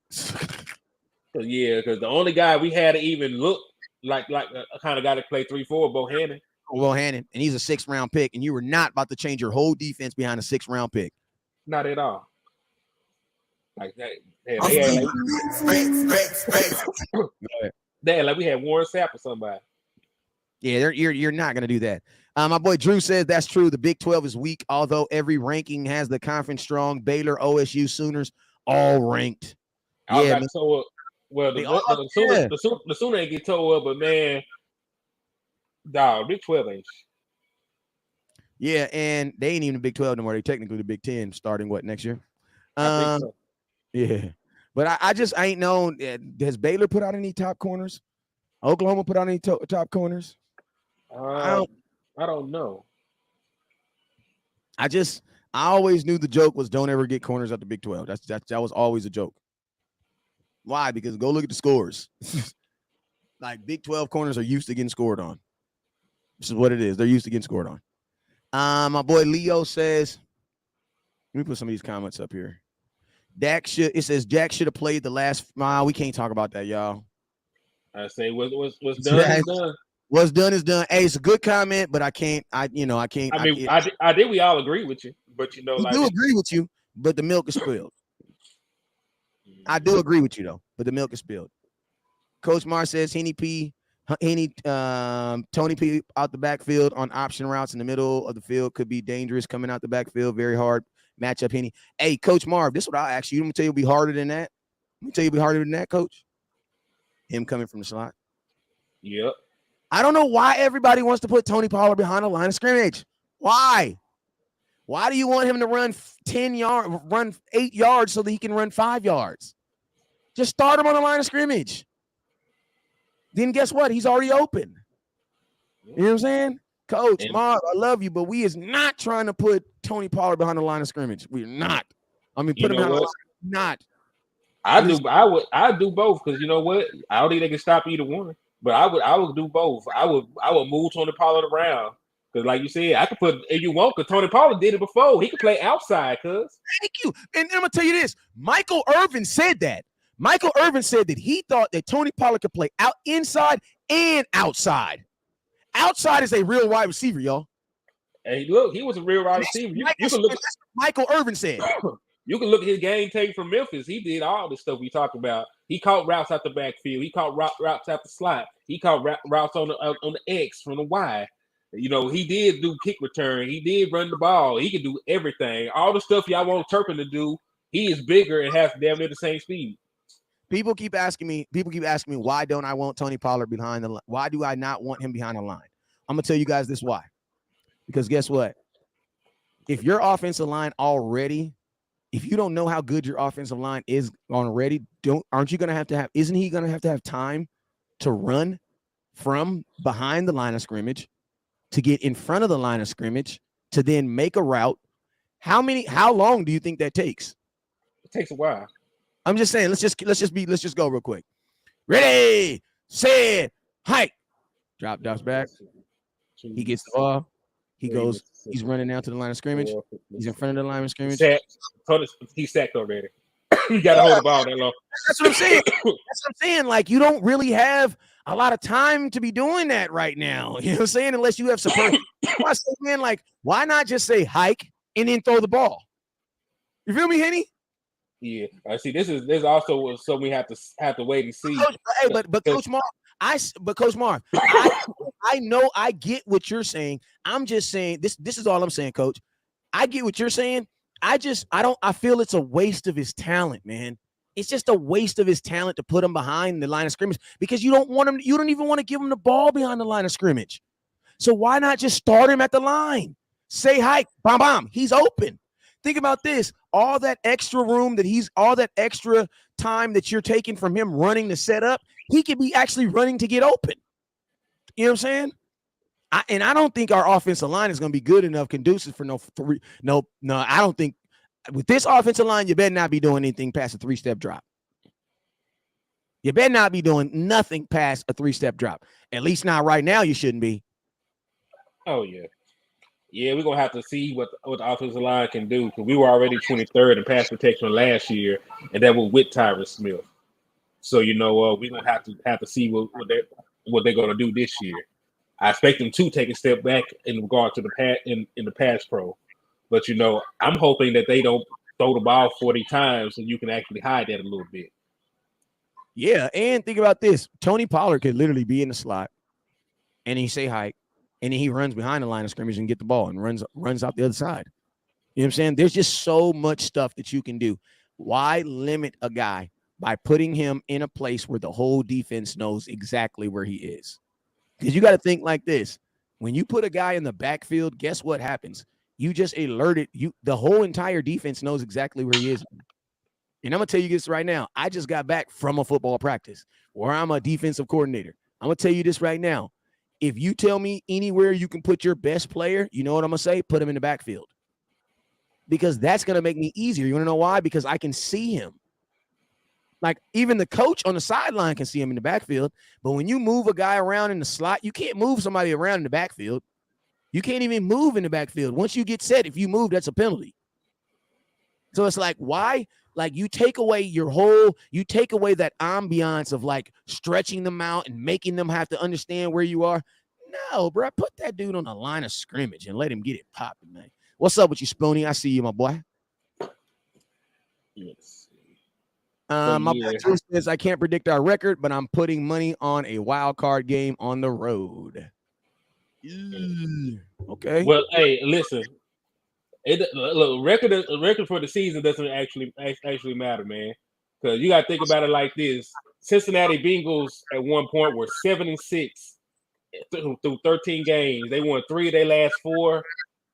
Yeah, because the only guy we had to even look like a kind of guy to play 3-4, Bohannon. And he's a 6th round pick, and you were not about to change your whole defense behind a 6th round pick. Not at all. Like that. Like we had Warren Sapp or somebody. Yeah, you're not gonna do that. My boy Drew says that's true. The Big 12 is weak, although every ranking has the conference strong. Baylor, OSU, Sooners, all ranked. I got towed up. Well, the Sooner ain't get towed up, but man. Dog, Big 12 ain't. Yeah, and they ain't even the Big 12 no more. They technically the Big 10 starting next year? I think so. Yeah, but I just ain't known. Has Baylor put out any top corners? Oklahoma put out any top corners? I don't know. I always knew the joke was don't ever get corners at the Big 12. That was always a joke. Why? Because go look at the scores. Like Big 12 corners are used to getting scored on. This is what it is. They're used to getting scored on. My boy Leo says, let me put some of these comments up here. Jack should have played the last mile. We can't talk about that, y'all. I say what's done is done. What's done is done. Hey, it's a good comment, but I can't. I can't. I did. We all agree with you, but we do agree with you, but the milk is spilled. I do agree with you though, but the milk is spilled. Coach Mar says Tony P out the backfield on option routes in the middle of the field could be dangerous coming out the backfield. Very hard matchup, Henny. Hey, Coach Marv, this is what I'll ask you. Let me tell you, it'll be harder than that. Let me tell you, it'll be harder than that, Coach. Him coming from the slot. Yep. I don't know why everybody wants to put Tony Pollard behind the line of scrimmage. Why? Why do you want him to run 8 yards so that he can run 5 yards? Just start him on the line of scrimmage. Then guess what? He's already open. You know what I'm saying? Coach, Marv, I love you, but we is not trying to put Tony Pollard behind the line of scrimmage. We're not. I mean, put him behind the line. Not. I would do both because you know what? I don't think they can stop either one. But I would do both. I would move Tony Pollard around. Because like you said, I could put if you want, because Tony Pollard did it before. He could play outside, cuz. Thank you. And I'm gonna tell you this. Michael Irvin said that. Michael Irvin said that he thought that Tony Pollard could play inside and outside. Outside is a real wide receiver, y'all. Hey, look, he was a real wide receiver. You can look. That's what Michael Irvin said. You can look at his game tape from Memphis. He did all the stuff we talked about. He caught routes out the backfield. He caught routes out the slot. He caught routes on the X from the Y. You know, he did do kick return. He did run the ball. He could do everything. All the stuff y'all want Turpin to do. He is bigger and has damn near the same speed. People keep asking me, why don't I want Tony Pollard behind the line? Why do I not want him behind the line? I'm gonna tell you guys this why. Because guess what? if your offensive line already, if you don't know how good your offensive line is already, aren't you going to have, isn't he going to have time to run from behind the line of scrimmage to get in front of the line of scrimmage to then make a route? How long do you think that takes? It takes a while. I'm just saying, let's just go real quick. Ready, set, hike. Drops back. He gets the ball. He goes. He's running down to the line of scrimmage. He's in front of the line of scrimmage. He's sacked already. You got to hold the ball that long. That's what I'm saying. That's what I'm saying. Like, you don't really have a lot of time to be doing that right now. You know what I'm saying? Unless you have support. I say, man, like, why not just say hike and then throw the ball? You feel me, Henny? Yeah, I see. This also something we have to wait and see. But Coach Mark, I know I get what you're saying. I'm just saying this is all I'm saying, Coach. I get what you're saying. I feel it's a waste of his talent, man. It's just a waste of his talent to put him behind the line of scrimmage because you don't even want to give him the ball behind the line of scrimmage. So why not just start him at the line? Say hike, bomb, he's open. Think about this. All that extra time that you're taking from him running to set up, he could be actually running to get open. You know what I'm saying? I don't think our offensive line is going to be good enough conducive for no. I don't think with this offensive line, you better not be doing anything past a 3-step drop. You better not be doing nothing past a 3-step drop. At least not right now. You shouldn't be. Oh yeah. Yeah, we're gonna have to see what the offensive line can do because we were already 23rd in pass protection last year, and that was with Tyrus Smith. So we're gonna have to see what they're gonna do this year. I expect them to take a step back in regard to in the pass pro, but I'm hoping that they don't throw the ball 40 times so you can actually hide that a little bit. Yeah, and think about this: Tony Pollard could literally be in the slot, and he say hike. And then he runs behind the line of scrimmage and get the ball and runs out the other side. You know what I'm saying? There's just so much stuff that you can do. Why limit a guy by putting him in a place where the whole defense knows exactly where he is? Because you got to think like this. When you put a guy in the backfield, guess what happens? You just alerted the whole entire defense knows exactly where he is. And I'm going to tell you this right now. I just got back from a football practice where I'm a defensive coordinator. I'm going to tell you this right now. If you tell me anywhere you can put your best player, you know what I'm going to say? Put him in the backfield. Because that's going to make me easier. You want to know why? Because I can see him. Like, even the coach on the sideline can see him in the backfield. But when you move a guy around in the slot, you can't move somebody around in the backfield. You can't even move in the backfield. Once you get set, if you move, that's a penalty. So it's like, why? Like, you take away that ambiance of like stretching them out and making them have to understand where you are. No, bro, put that dude on the line of scrimmage and let him get it popping, man. What's up with you, Spoonie? I see you, my boy. Yes. My boy Drew says I can't predict our record, but I'm putting money on a wild card game on the road. Okay. Well, hey, listen. Record for the season doesn't actually matter, man. Because you got to think about it like this: Cincinnati Bengals at one point were 7-6 through 13 games. They won 3 of their last 4.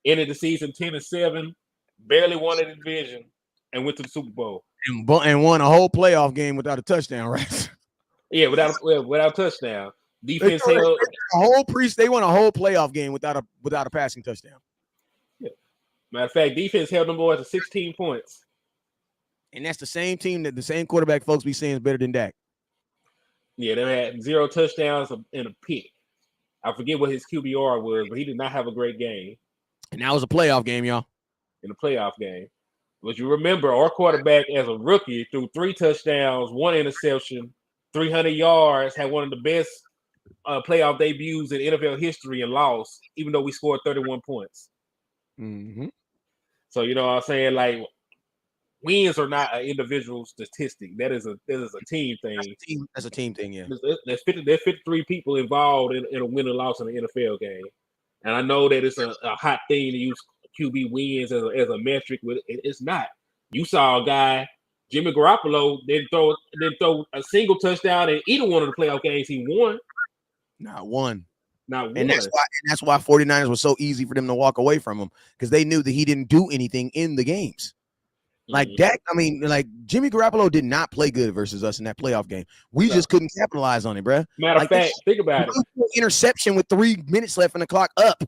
Ended the season 10-7. Barely won a division and went to the Super Bowl and won a whole playoff game without a touchdown, right? Yeah, without touchdown. Defense held They won a whole playoff game without a passing touchdown. Matter of fact, defense held them boys to 16 points. And that's the same team that the same quarterback folks be saying is better than Dak. Yeah, they had 0 touchdowns and a pick. I forget what his QBR was, but he did not have a great game. And that was a playoff game, y'all. In a playoff game. But you remember, our quarterback as a rookie threw 3 touchdowns, 1 interception, 300 yards, had one of the best playoff debuts in NFL history and lost, even though we scored 31 points. Mm-hmm. So, you know what I'm saying? Like, wins are not an individual statistic. That is a team thing. That's a team thing, yeah. There's 53 people involved in a win or loss in an NFL game. And I know that it's a hot thing to use QB wins as a metric, but it's not. You saw a guy, Jimmy Garoppolo, didn't throw a single touchdown in either one of the playoff games he won. Not one. Not one. And that's why 49ers was so easy for them to walk away from him, because they knew that he didn't do anything in the games. Like Dak, I mean, like Jimmy Garoppolo did not play good versus us in that playoff game. We just couldn't capitalize on it, bro. Matter of fact, think about it. Interception with 3 minutes left in the clock up.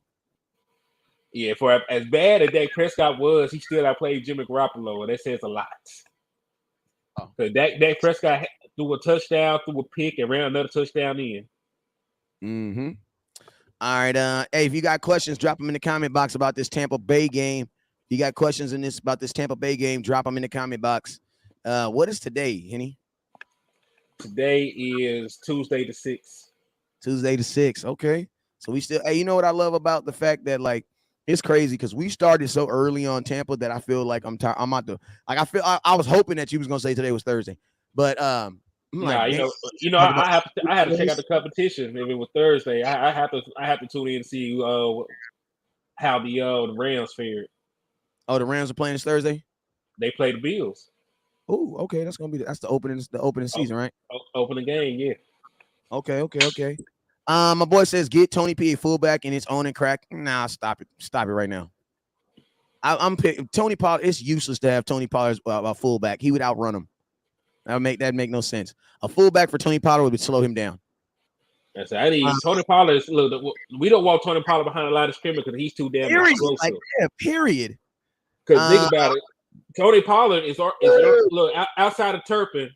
Yeah, for as bad as Dak Prescott was, he still outplayed Jimmy Garoppolo, and that says a lot. Because Dak Prescott threw a touchdown, threw a pick, and ran another touchdown in. Mm-hmm. All right. Hey, if you got questions, drop them in the comment box about this Tampa Bay game. If you got questions about this Tampa Bay game, drop them in the comment box. What is today, Henny? Today is Tuesday the 6th. Tuesday the 6th. Okay. So we still, hey, you know what I love about the fact that, like, it's crazy because we started so early on Tampa that I feel like I'm tired. I'm out to, like, I was hoping that you was gonna say today was Thursday, but I had to check out the competition. If it was Thursday, I have to tune in and see how the Rams fared. Oh, the Rams are playing this Thursday. They play the Bills. Oh, okay. That's the opening season, right? Opening game, yeah. Okay. My boy says get Tony P a fullback and it's on and crack. Nah, stop it right now. I'm picking Tony Pollard. It's useless to have Tony Pollard as a fullback. He would outrun him. That make no sense. A fullback for Tony Pollard would slow him down. That's it. Tony Pollard. Look, we don't want Tony Pollard behind the line of scrimmage because he's too damn explosive. Like, yeah, period. Because think about it, Tony Pollard is look outside of Turpin.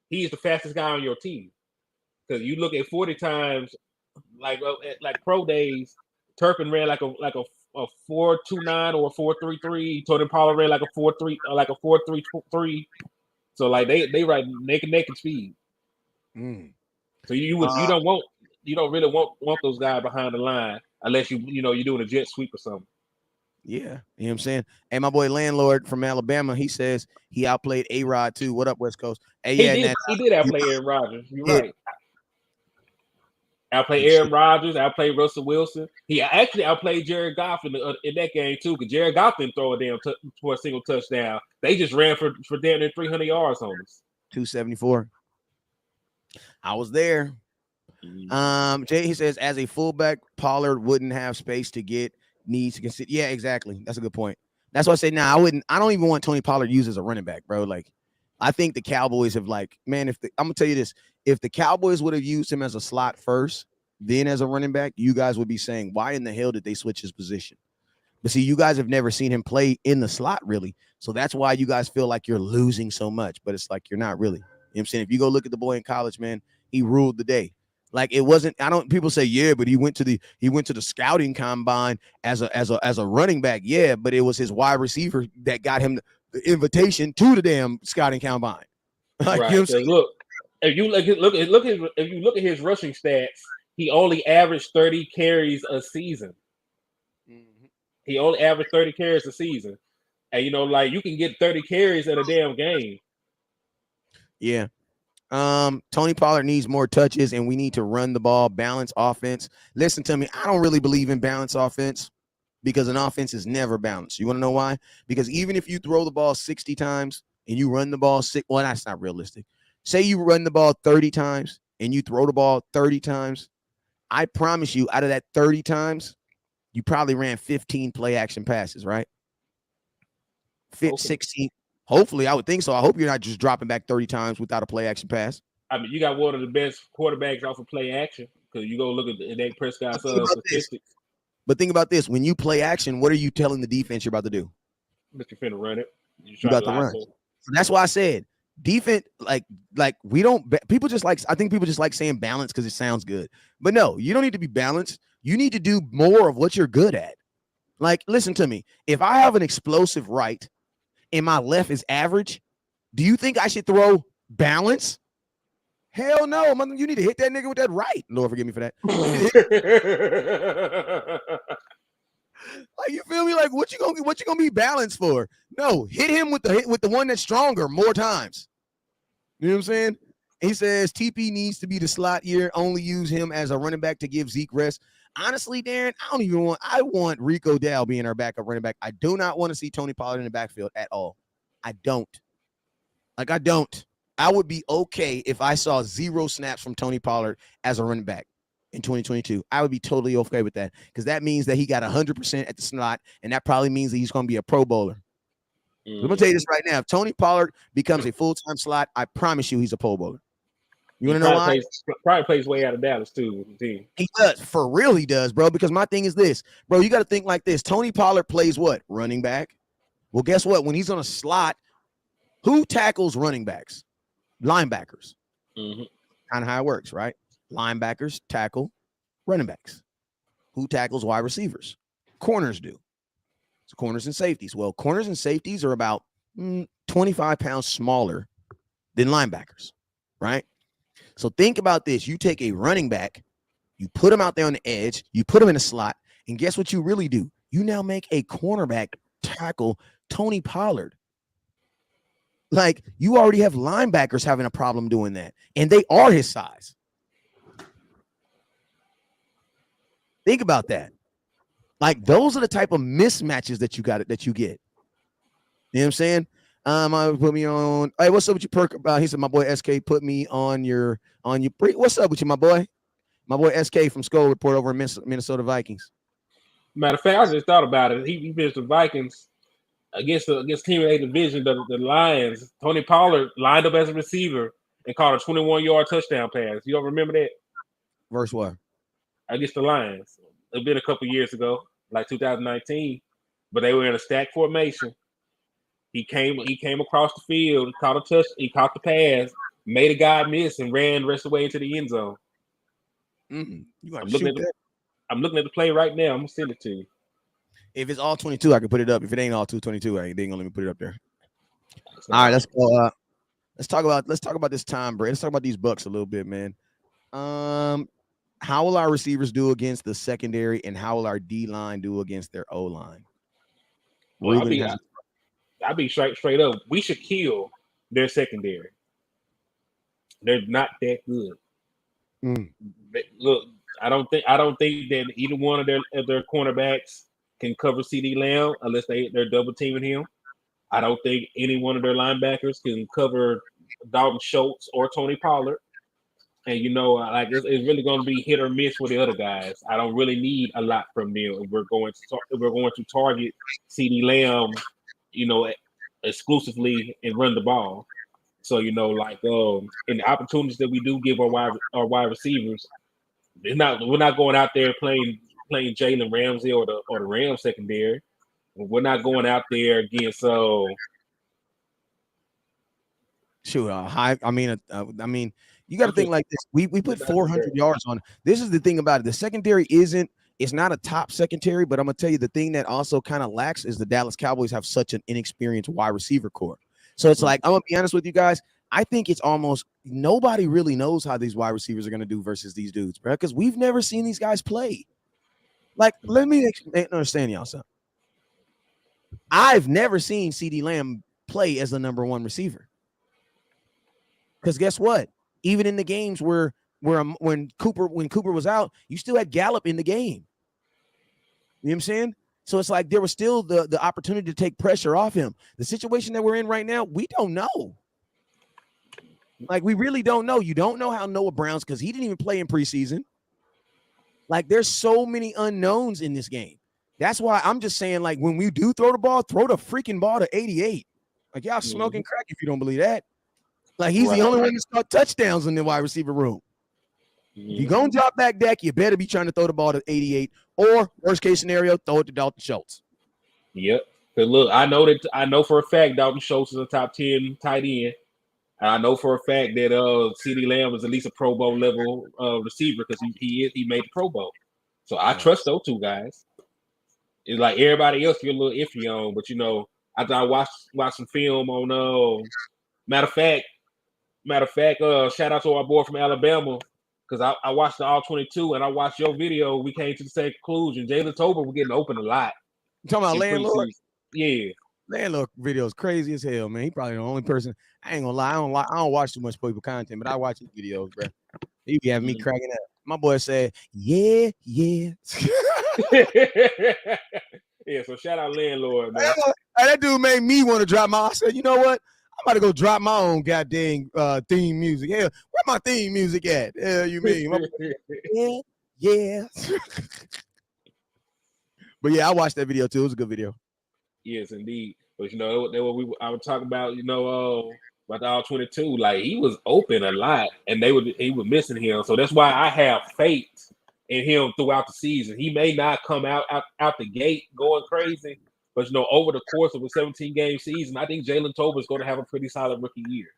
He's the fastest guy on your team. Because you look at 40 times, like pro days, Turpin ran like a 4.29 or a 4.33. Tony Pollard ran like a 4.3, like a 4.33. So like they ride naked speed. So you don't really want those guys behind the line unless you're doing a jet sweep or something. Yeah, you know what I'm saying? Hey, my boy Landlord from Alabama, he says he outplayed A-Rod too. What up, West Coast? Hey, he did outplay Aaron Rodgers. You're right. Outplayed Aaron Rodgers, outplayed Russell Wilson. He actually outplayed Jared Goff in that game too, because Jared Goff didn't throw for a single touchdown. They just ran for damn near 300 yards on us. 274. I was there. Jay, he says as a fullback, Pollard wouldn't have space to get. Needs to consider. Yeah, exactly. That's a good point. That's why I say I don't even want Tony Pollard used as a running back, bro. Like, I think the Cowboys have I'm gonna tell you this, if the Cowboys would have used him as a slot first, then as a running back, you guys would be saying, why in the hell did they switch his position? But see, you guys have never seen him play in the slot really. So that's why you guys feel like you're losing so much, but it's like you're not really. You know what I'm saying? If you go look at the boy in college, man, he ruled the day. Like it wasn't. People say but he went to the scouting combine as a running back. Yeah, but it was his wide receiver that got him the invitation to the damn scouting combine. Like, right. You know what I'm saying? Look, if you look at his rushing stats, he only averaged 30 carries a season. Mm-hmm. He only averaged 30 carries a season, and you can get 30 carries in a damn game. Yeah. Tony Pollard needs more touches and we need to run the ball, balance offense. Listen to me. I don't really believe in balance offense because an offense is never balanced. You want to know why? Because even if you throw the ball 60 times and you run the ball that's not realistic. Say you run the ball 30 times and you throw the ball 30 times. I promise you out of that 30 times, you probably ran 15 play action passes, right? 16. Hopefully, I would think so. I hope you're not just dropping back 30 times without a play action pass. I mean, you got one of the best quarterbacks off of play action because you go look at the Dak Prescott statistics. But think about this: when you play action, what are you telling the defense you're about to do? But you're finna run it. You got to run. So that's why I said defense. Like we don't. People just like. I think people just like saying balance because it sounds good. But no, you don't need to be balanced. You need to do more of what you're good at. Like, listen to me. If I have an explosive right and my left is average, do you think I should throw balance? Hell no, mother. You need to hit that nigga with that right. Lord forgive me for that. Like, you feel me? Like, what you gonna be balanced for? No, hit him with the one that's stronger more times. You know what I'm saying? He says TP needs to be the slot year. Only use him as a running back to give Zeke rest. Honestly, Darren, I want Rico Dow being our backup running back. I do not want to see Tony Pollard in the backfield at all. I don't. I would be okay if I saw 0 snaps from Tony Pollard as a running back in 2022. I would be totally okay with that because that means that he got 100% at the slot, and that probably means that he's going to be a Pro Bowler. I'm going to tell you this right now. If Tony Pollard becomes a full-time slot, I promise you he's a Pro Bowler. You want to know why? Probably plays way out of Dallas, too. With the team. He does. For real, he does, bro, because my thing is this. Bro, you got to think like this. Tony Pollard plays what? Running back. Well, guess what? When he's on a slot, who tackles running backs? Linebackers. Mm-hmm. Kind of how it works, right? Linebackers tackle running backs. Who tackles wide receivers? Corners do. So corners and safeties. Well, corners and safeties are about 25 pounds smaller than linebackers, right? So think about this. You take a running back, you put him out there on the edge, you put him in a slot, and guess what you really do? You now make a cornerback tackle Tony Pollard. Like, you already have linebackers having a problem doing that, and they are his size. Think about that. Like, those are the type of mismatches that you get. You know what I'm saying? Put me on. Hey, what's up with you, Perk? He said, my boy SK put me on your. What's up with you, my boy? My boy SK from Skull Report over in Minnesota Vikings. Matter of fact, I just thought about it. He finished the Vikings against team in a division, the Lions. Tony Pollard lined up as a receiver and caught a 21-yard touchdown pass. You don't remember that? Verse what? Against the Lions. It's been a couple years ago, like 2019, but they were in a stack formation. He came across the field, he caught the pass, made a guy miss, and ran the rest of the way into the end zone. I'm looking at the play right now. I'm gonna send it to you. If it's all 22, I can put it up. If it ain't all 222, they ain't gonna let me put it up there. All right, let's go. Let's talk about this time break. Let's talk about these Bucks a little bit, man. How will our receivers do against the secondary, and how will our D line do against their O line? Well, I'll be straight up. We should kill their secondary. They're not that good. Look, I don't think that either one of their cornerbacks can cover CeeDee Lamb unless they're double teaming him. I don't think any one of their linebackers can cover Dalton Schultz or Tony Pollard. And like it's really going to be hit or miss for the other guys. I don't really need a lot from them if we're going to target CeeDee Lamb, exclusively and run the ball. So in the opportunities that we do give our wide receivers, we're not going out there playing Jalen Ramsey or the Rams secondary. We're not going out there against you got to think like this. We put 400 yards on. This is the thing about it. The secondary it's not a top secondary, but I'm gonna tell you the thing that also kind of lacks is the Dallas Cowboys have such an inexperienced wide receiver core. So it's like, I'm gonna be honest with you guys. I think it's almost nobody really knows how these wide receivers are gonna do versus these dudes, bro. Because we've never seen these guys play. Like, let me understand y'all something. I've never seen CeeDee Lamb play as the number one receiver. Because guess what? Even in the games when Cooper was out, you still had Gallup in the game. You know what I'm saying? So it's like there was still the opportunity to take pressure off him. The situation that we're in right now, we don't know. Like, we really don't know. You don't know how Noah Brown's, because he didn't even play in preseason. Like, there's so many unknowns in this game. That's why I'm just saying, like, when we do throw the ball, throw the freaking ball to 88. Like, y'all smoking crack if you don't believe that. Like, he's the only one that's got touchdowns in the wide receiver room. If you're going to drop back deck, you better be trying to throw the ball to 88, or worst case scenario, throw it to Dalton Schultz. Yep. Because look, I know for a fact Dalton Schultz is a top 10 tight end. And I know for a fact that CeeDee Lamb is at least a Pro Bowl level receiver because he made the Pro Bowl. So I trust those two guys. It's like everybody else you're a little iffy on, but after I watched some film on matter of fact, shout out to our boy from Alabama, because I watched the All 22 and I watched your video. We came to the same conclusion. Jalen Tolbert was getting open a lot. You talking about Landlord? Yeah. Landlord video is crazy as hell, man. He probably the only person. I ain't gonna lie. I don't watch too much people content, but I watch his videos, bro. He be having me cracking up. My boy said, yeah. Yeah, so shout out Landlord, man. That dude made me want to drop my. I said, you know what? I'm about to go drop my own goddamn theme music. Hell, where my theme music at? Hell, you mean? Yeah. But yeah, I watched that video too. It was a good video. Yes, indeed. But I was talking about, about the all 22. Like he was open a lot, and he was missing him. So that's why I have faith in him throughout the season. He may not come out the gate going crazy, but over the course of a 17-game season, I think Jalen Tolbert is going to have a pretty solid rookie year.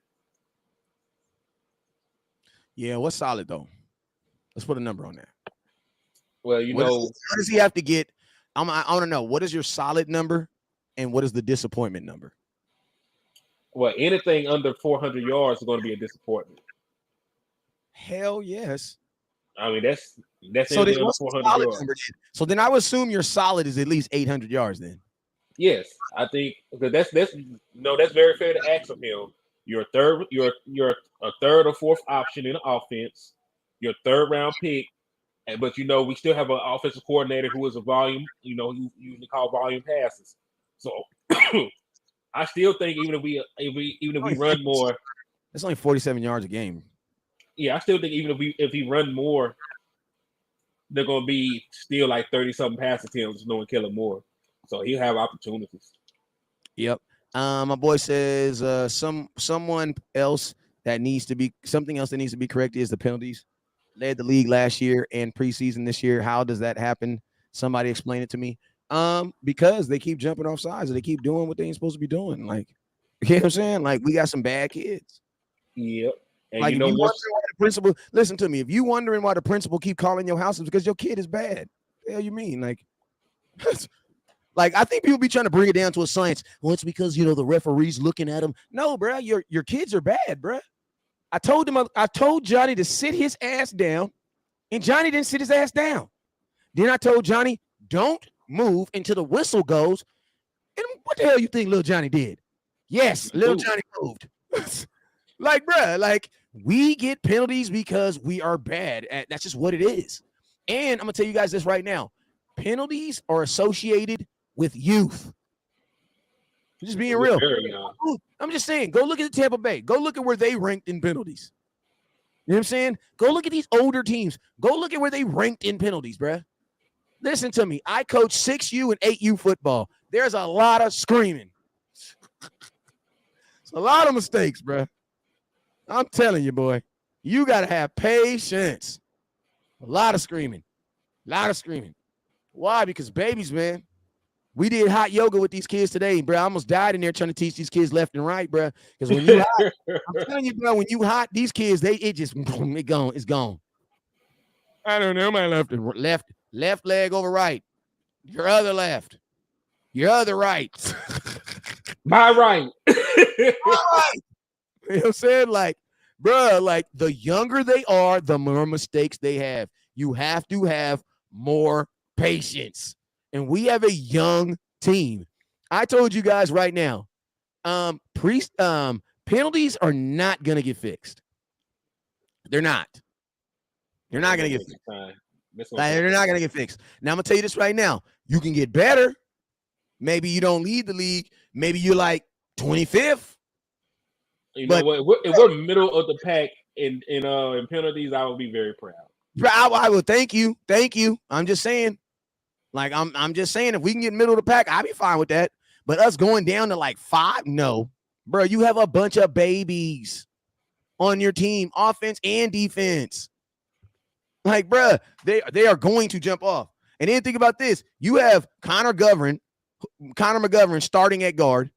Yeah, what's solid though? Let's put a number on that. Well, what does he have to get? I want to know, what is your solid number and what is the disappointment number? Well, anything under 400 yards is going to be a disappointment. Hell yes. I mean, that's so anything under 400 yards. Number, so then I would assume your solid is at least 800 yards then. Yes, I think because that's very fair to ask of him. You're a third or fourth option in the offense. Your third round pick. But we still have an offensive coordinator who is a volume, who usually call volume passes. So I still think even if we run more, it's only 47 yards a game. Yeah, I still think even if he run more, they're gonna be still like 30-something pass attempts, no one killing more. So he'll have opportunities. Yep. My boy says something else that needs to be corrected is the penalties. Led the league last year and preseason this year. How does that happen? Somebody explain it to me. Because they keep jumping off sides and they keep doing what they ain't supposed to be doing. Like, you know what I'm saying? Like, we got some bad kids. Yep. And like, if you wondering why the principal, listen to me. If you wondering why the principal keep calling your house, it's because your kid is bad. What the hell you mean? Like, I think people be trying to bring it down to a science. Well, it's because the referee's looking at them. No, bro, your kids are bad, bro. I told Johnny to sit his ass down, and Johnny didn't sit his ass down. Then I told Johnny, don't move until the whistle goes. And what the hell you think little Johnny did? Yes, little Johnny moved. We get penalties because we are bad. That's just what it is. And I'm going to tell you guys this right now. Penalties are associated with youth. I'm just being real. I'm just saying, go look at the Tampa Bay. Go look at where they ranked in penalties. You know what I'm saying? Go look at these older teams. Go look at where they ranked in penalties, bruh. Listen to me. I coach 6U and 8U football. There's a lot of screaming. It's a lot of mistakes, bruh. I'm telling you, boy. You got to have patience. A lot of screaming. Why? Because babies, man. We did hot yoga with these kids today, bro. I almost died in there trying to teach these kids left and right, bro. Because when you hot, I'm telling you, bro, when you hot, these kids, it's gone. I don't know, my left leg over right. Your other left. Your other right. My right. You know what I'm saying? Like, bro, like the younger they are, the more mistakes they have. You have to have more patience. And we have a young team. I told you guys right now, penalties are not going to get fixed. They're not. They're not going to get fixed. They're not going to get fixed. Now, I'm going to tell you this right now. You can get better. Maybe you don't lead the league. Maybe you're like 25th. If we're middle of the pack in penalties, I would be very proud. I will. Thank you. I'm just saying. Like, I'm just saying, if we can get middle of the pack, I'll be fine with that. But us going down to like 5, no. Bro, you have a bunch of babies on your team, offense and defense. Like, bro, they are going to jump off. And then think about this. You have Connor McGovern starting at guard.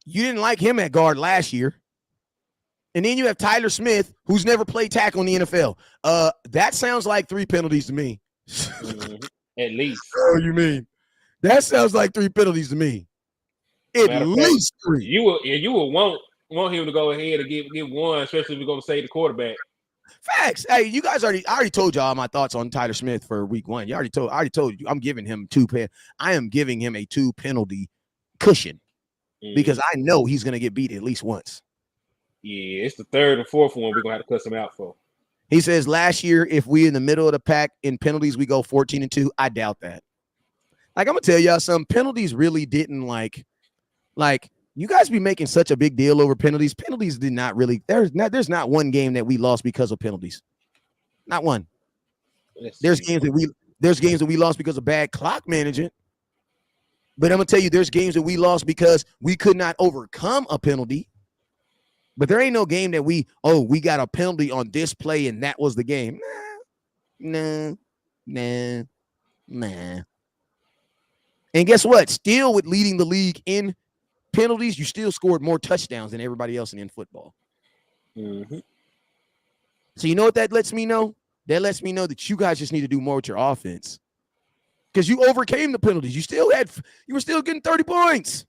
You didn't like him at guard last year. And then you have Tyler Smith, who's never played tackle in the NFL. That sounds like 3 penalties to me. At least. Oh, you mean? That sounds like 3 penalties to me. At least 3. You will want him to go ahead and get one, especially if we're going to say the quarterback. Facts. Hey, you guys I already told y'all my thoughts on Tyler Smith for week 1. I already told you. I'm giving him I am giving him a 2 penalty cushion because I know he's going to get beat at least once. Yeah, it's the 3rd and 4th one we're going to have to cuss him out for. He says last year, if we in the middle of the pack in penalties, we go 14-2. I doubt that. Like, I'm going to tell y'all something. Penalties really didn't like You guys be making such a big deal over penalties. Penalties did not really. There's not one game that we lost because of penalties. Not one. There's games that we lost because of bad clock management. But I'm gonna tell you, there's games that we lost because we could not overcome a penalty. But there ain't no game that we got a penalty on this play and that was the game. Nah. And guess what? Still with leading the league in penalties, you still scored more touchdowns than everybody else in football. Mm-hmm. So you know what that lets me know? That lets me know that you guys just need to do more with your offense. Because you overcame the penalties. You were still getting 30 points.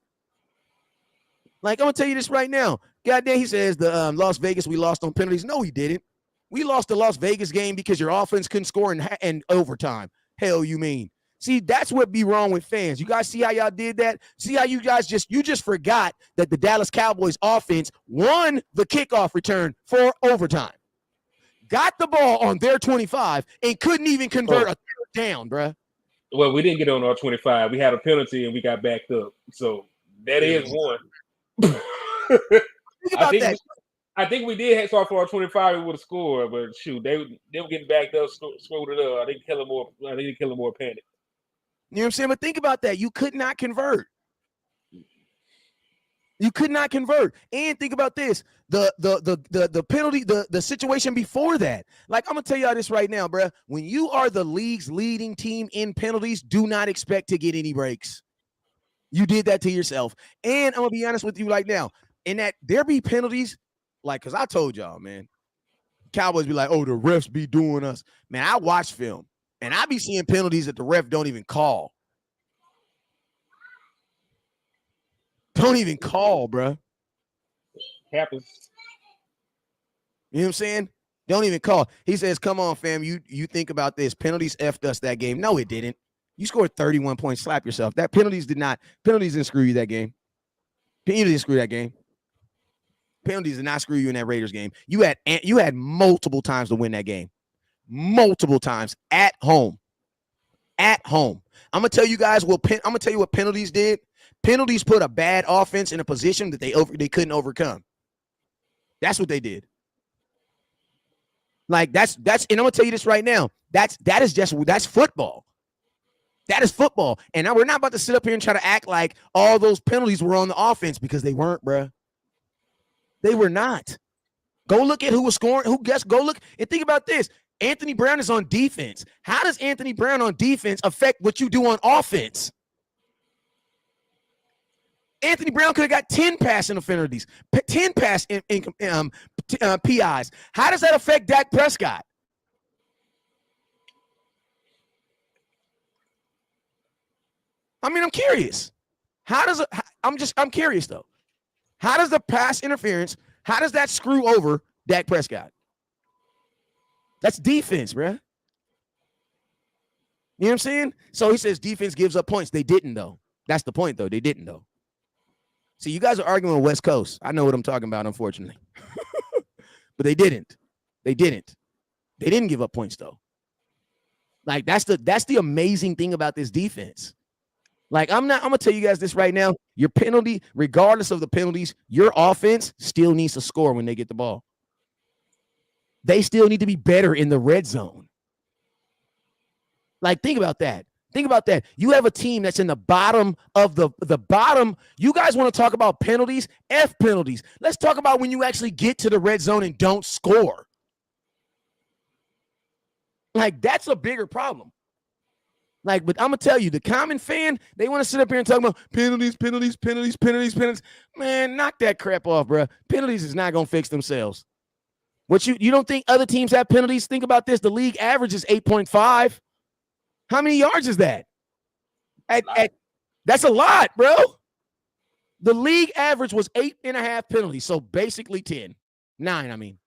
Like, I'm going to tell you this right now. Goddamn, he says the Las Vegas, we lost on penalties. No, we didn't. We lost the Las Vegas game because your offense couldn't score in overtime. Hell, you mean? See, that's what be wrong with fans. You guys see how y'all did that? See how you guys just forgot that the Dallas Cowboys offense won the kickoff return for overtime. Got the ball on their 25 and couldn't even convert a third down, bruh. Well, we didn't get on our 25. We had a penalty and we got backed up. So that is one. Think about that. I think we did have for our 25. We would have scored, but shoot, they were getting backed up, screwed it up. I didn't kill them more panic. You know what I'm saying? But think about that. You could not convert. You could not convert. And think about this. The penalty, the situation before that. Like, I'm gonna tell y'all this right now, bro. When you are the league's leading team in penalties, do not expect to get any breaks. You did that to yourself. And I'm gonna be honest with you right now. In that there be penalties, like, because I told y'all, man, Cowboys be like, oh, the refs be doing us. Man, I watch film and I be seeing penalties that the ref don't even call. Don't even call, bro. Happens. You know what I'm saying? Don't even call. He says, come on, fam. You think about this. Penalties effed us that game. No, it didn't. You scored 31 points. Slap yourself. Penalties didn't screw you that game. Penalties didn't screw that game. Penalties did not screw you in that Raiders game. You had multiple times to win that game. Multiple times at home. At home. I'm gonna tell you guys I'm gonna tell you what penalties did. Penalties put a bad offense in a position that they couldn't overcome. That's what they did. Like that's and I'm gonna tell you this right now. That's football. That is football. And now we're not about to sit up here and try to act like all those penalties were on the offense because they weren't, bruh. They were not. Go look at who was scoring. Go look and think about this. Anthony Brown is on defense. How does Anthony Brown on defense affect what you do on offense? Anthony Brown could have got 10 pass interferences, 10 pass PIs. How does that affect Dak Prescott? I mean, I'm curious. I'm curious though. How does the pass interference, how does that screw over Dak Prescott? That's defense, bro. You know what I'm saying? So he says defense gives up points. They didn't, though. That's the point, though. They didn't, though. See, you guys are arguing with West Coast. I know what I'm talking about, unfortunately. But they didn't. They didn't. They didn't give up points, though. Like, that's the amazing thing about this defense. Like, I'm going to tell you guys this right now. Your penalty, regardless of the penalties, your offense still needs to score when they get the ball. They still need to be better in the red zone. Like, think about that. Think about that. You have a team that's in the bottom of the bottom. You guys want to talk about penalties? F penalties. Let's talk about when you actually get to the red zone and don't score. Like, that's a bigger problem. Like, but I'm going to tell you, the common fan, they want to sit up here and talk about penalties. Man, knock that crap off, bro. Penalties is not going to fix themselves. What you don't think other teams have penalties? Think about this. The league average is 8.5. How many yards is that? That's a lot, bro. The league average was 8.5 penalties. So basically 10. 9, I mean.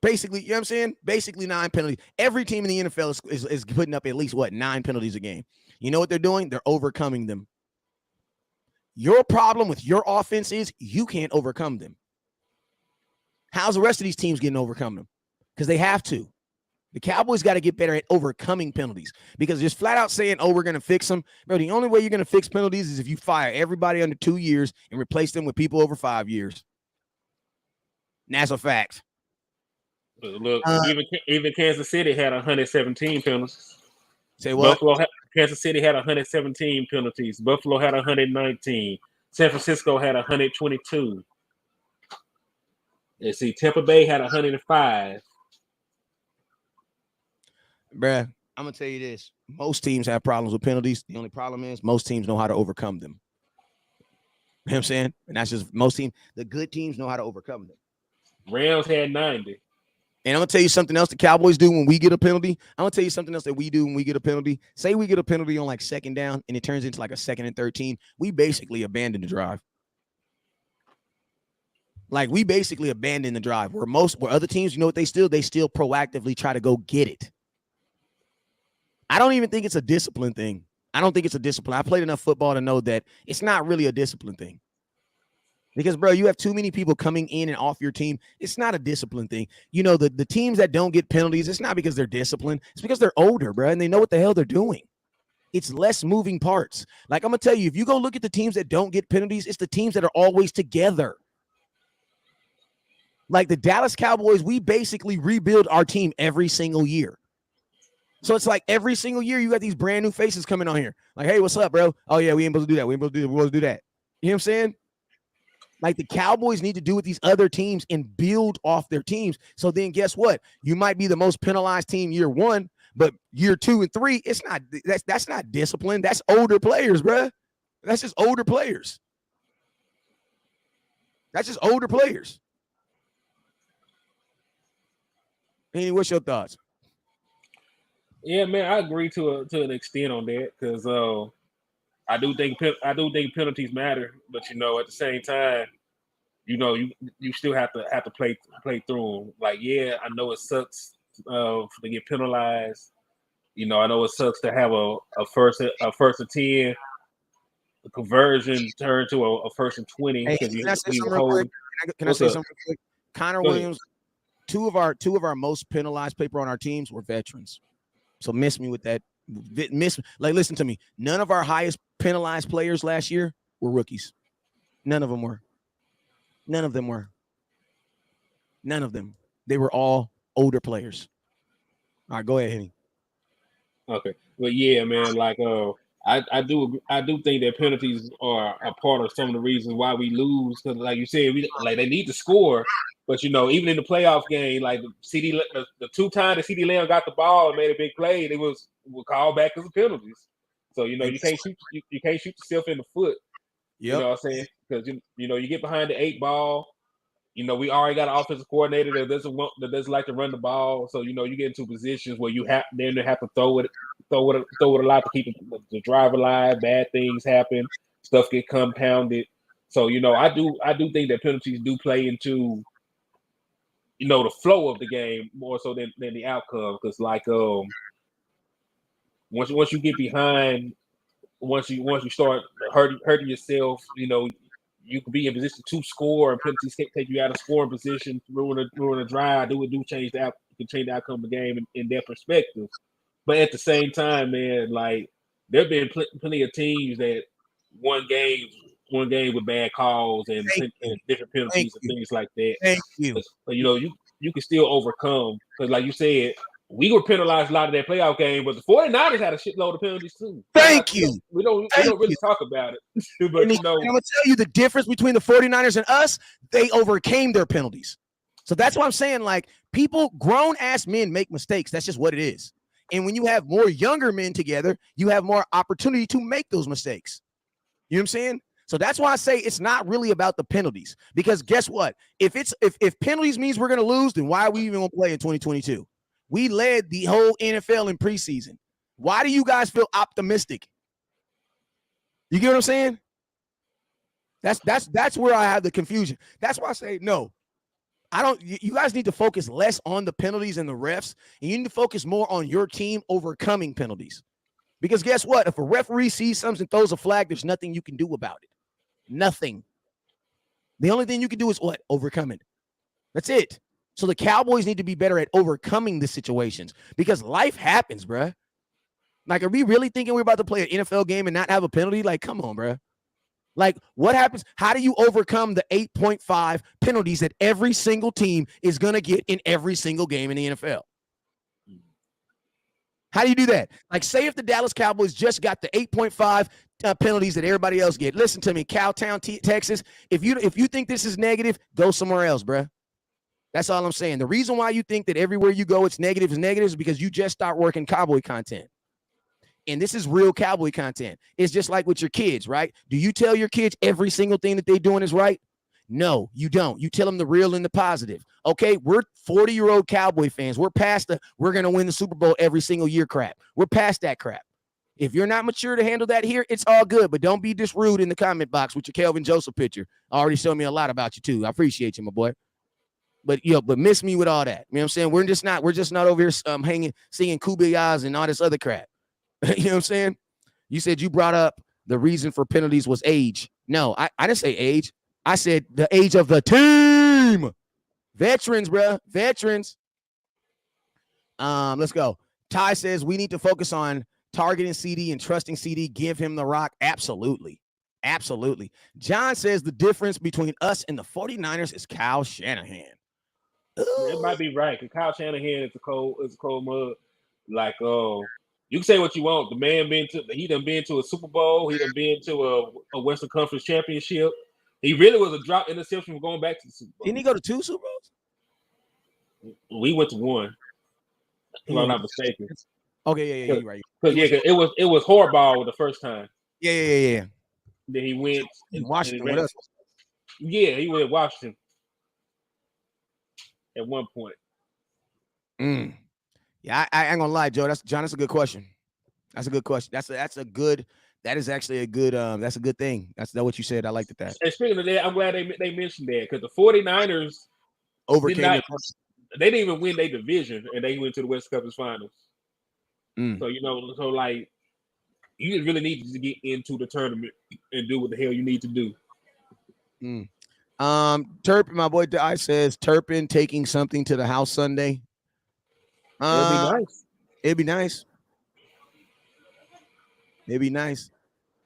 Basically, you know what I'm saying? Basically 9 penalties. Every team in the NFL is putting up at least, 9 penalties a game. You know what they're doing? They're overcoming them. Your problem with your offense is you can't overcome them. How's the rest of these teams getting overcome them? Because they have to. The Cowboys got to get better at overcoming penalties because just flat out saying, oh, we're going to fix them. Bro, the only way you're going to fix penalties is if you fire everybody under 2 years and replace them with people over 5 years. And that's a fact. Look, even Kansas City had 117 penalties. Say what? Kansas City had 117 penalties. Buffalo had 119. San Francisco had 122. Let's see, Tampa Bay had 105. Bruh, I'm going to tell you this. Most teams have problems with penalties. The only problem is most teams know how to overcome them. You know what I'm saying? And that's just most teams. The good teams know how to overcome them. Rams had 90. And I'm going to tell you something else the Cowboys do when we get a penalty. I'm going to tell you something else that we do when we get a penalty. Say we get a penalty on like second down and it turns into like a 2nd and 13. We basically abandon the drive. Like we basically abandon the drive. Where other teams, you know what they still proactively try to go get it. I don't even think it's a discipline thing. I don't think it's a discipline. I played enough football to know that it's not really a discipline thing. Because, bro, you have too many people coming in and off your team. It's not a discipline thing. You know, the teams that don't get penalties, it's not because they're disciplined. It's because they're older, bro, and they know what the hell they're doing. It's less moving parts. Like, I'm going to tell you, if you go look at the teams that don't get penalties, it's the teams that are always together. Like the Dallas Cowboys, we basically rebuild our team every single year. So it's like every single year you got these brand new faces coming on here. Like, hey, what's up, bro? Oh, yeah, we ain't supposed to do that. We ain't supposed to do that. We supposed to do that. You know what I'm saying? Like the Cowboys need to do with these other teams and build off their teams. So then guess what? You might be the most penalized team year 1, but year 2 and 3, it's not that's not discipline. That's older players, bro. That's just older players. That's just older players. Anyway, what's your thoughts? Yeah, man, I agree to an extent on that because I do think penalties matter, but you know, at the same time, you know, you still have to play through them. Like, yeah, I know it sucks to get penalized. You know, I know it sucks to have a first and 10, the conversion turned to a first and 20 because Can I say something real quick? Connor Williams, two of our most penalized people on our teams were veterans. So miss me with that. Listen to me. None of our highest penalized players last year were rookies. None of them were. None of them. They were all older players. All right, go ahead, Henny. Okay. Well, yeah, man. Like, I do think that penalties are a part of some of the reasons why we lose. Because, like you said, they need to score. But, you know, even in the playoff game, like Ceedee, the 2 times that Ceedee Lamb got the ball and made a big play, they were called back as penalties. So, you know, you can't shoot yourself in the foot. Yep. You know what I'm saying? Because, you know, you get behind the 8 ball. You know, we already got an offensive coordinator that doesn't like to run the ball. So, you know, you get into positions where you have to throw it a lot to keep the drive alive. Bad things happen. Stuff get compounded. So, you know, I do think that penalties do play into, you know, the flow of the game more so than the outcome. Because like once you get behind, once you start hurting yourself, you know, you can be in position to score, and penalties can take you out of scoring position, ruin a drive. It do change the outcome of the game in their perspective. But at the same time, man, like there have been plenty of teams that won games with bad calls and different penalties and things like that. Thank you. But you know, you can still overcome because, like you said, we were penalized a lot of that playoff game, but the 49ers had a shitload of penalties too. Thank you. We don't really talk about it. But you know, I'm gonna tell you the difference between the 49ers and us, they overcame their penalties. So that's why I'm saying, like, people, grown ass men make mistakes. That's just what it is. And when you have more younger men together, you have more opportunity to make those mistakes. You know what I'm saying? So that's why I say it's not really about the penalties. Because guess what? If penalties means we're gonna lose, then why are we even gonna play in 2022? We led the whole NFL in preseason. Why do you guys feel optimistic? You get what I'm saying? That's where I have the confusion. That's why I say no. You guys need to focus less on the penalties and the refs, and you need to focus more on your team overcoming penalties. Because guess what? If a referee sees something and throws a flag, there's nothing you can do about it. Nothing. The only thing you can do is what? Overcome it. That's it. So the Cowboys need to be better at overcoming the situations because life happens, bruh. Like, are we really thinking we're about to play an NFL game and not have a penalty? Like, come on, bruh. Like, what happens? How do you overcome the 8.5 penalties that every single team is going to get in every single game in the NFL? How do you do that? Like, say if the Dallas Cowboys just got the 8.5 penalties that everybody else get. Listen to me, Cowtown, Texas. If you think this is negative, go somewhere else, bruh. That's all I'm saying. The reason why you think that everywhere you go it's negative is because you just start working cowboy content. And this is real cowboy content. It's just like with your kids, right? Do you tell your kids every single thing that they're doing is right? No, you don't. You tell them the real and the positive. Okay, we're 40-year-old Cowboy fans. We're past we're going to win the Super Bowl every single year crap. We're past that crap. If you're not mature to handle that here, it's all good. But don't be this rude in the comment box with your Kelvin Joseph picture. Already showed me a lot about you, too. I appreciate you, my boy. But miss me with all that. You know what I'm saying? We're just not over here hanging, singing kumbiyas and all this other crap. You know what I'm saying? You said you brought up the reason for penalties was age. No, I didn't say age. I said the age of the team. Veterans, bro. Veterans. Let's go. Ty says we need to focus on targeting Ceedee and trusting Ceedee. Give him the rock. Absolutely. Absolutely. John says the difference between us and the 49ers is Kyle Shanahan. It might be right, because Kyle Shanahan is a cold mud. Like, you can say what you want. The man he done been to a Super Bowl. He done been to a Western Conference championship. He really was a drop interception from going back to the Super Bowl. Didn't he go to 2 Super Bowls? We went to 1. If I'm not mistaken. Okay, yeah, you're right. Because it was Harbaugh the first time. Yeah. Then he went in Washington with us. Yeah, he went to Washington at one point. Yeah, I ain't gonna lie, Joe. That's a good question. That's a good question. That's a good thing. That's what you said. I liked that. And speaking of that, I'm glad they mentioned that, because the 49ers overcame. They didn't even win their division, and they went to the West Conference Finals. So like, you really need to get into the tournament and do what the hell you need to do. Turpin, my boy I says Turpin taking something to the house Sunday. It'd be nice. It'd be nice. It'd be nice.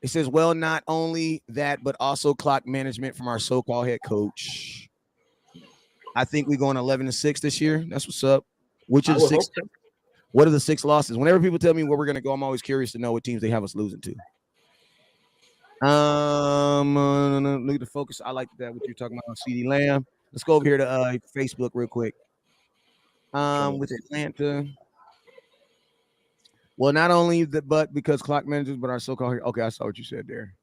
It says, well, not only that, but also clock management from our so-called head coach. I think we're going 11-6 this year. That's what's up. Which is 6? What are the 6 losses? Whenever people tell me where we're going to go, I'm always curious to know what teams they have us losing to. Look at the focus. I like that. What you're talking about on Ceedee Lamb. Let's go over here to Facebook real quick. With Atlanta. Well, not only but because clock managers, but our so-called. Okay, I saw what you said there.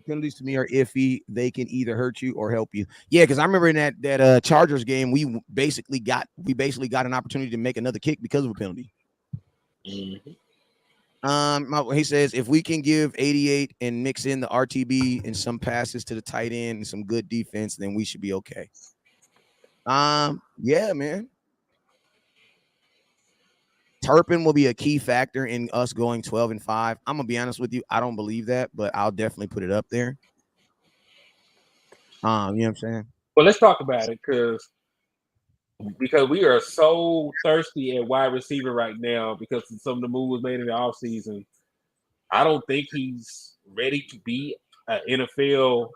Penalties to me are iffy. They can either hurt you or help you. Yeah, because I remember in that Chargers game, we basically got an opportunity to make another kick because of a penalty. He says if we can give 88 and mix in the RTB and some passes to the tight end and some good defense, then we should be okay. Yeah, man. Turpin will be a key factor in us going 12-5. I'm gonna be honest with you. I don't believe that, but I'll definitely put it up there. You know what I'm saying? Well, let's talk about it because we are so thirsty at wide receiver right now because of some of the moves made in the offseason. I don't think he's ready to be an NFL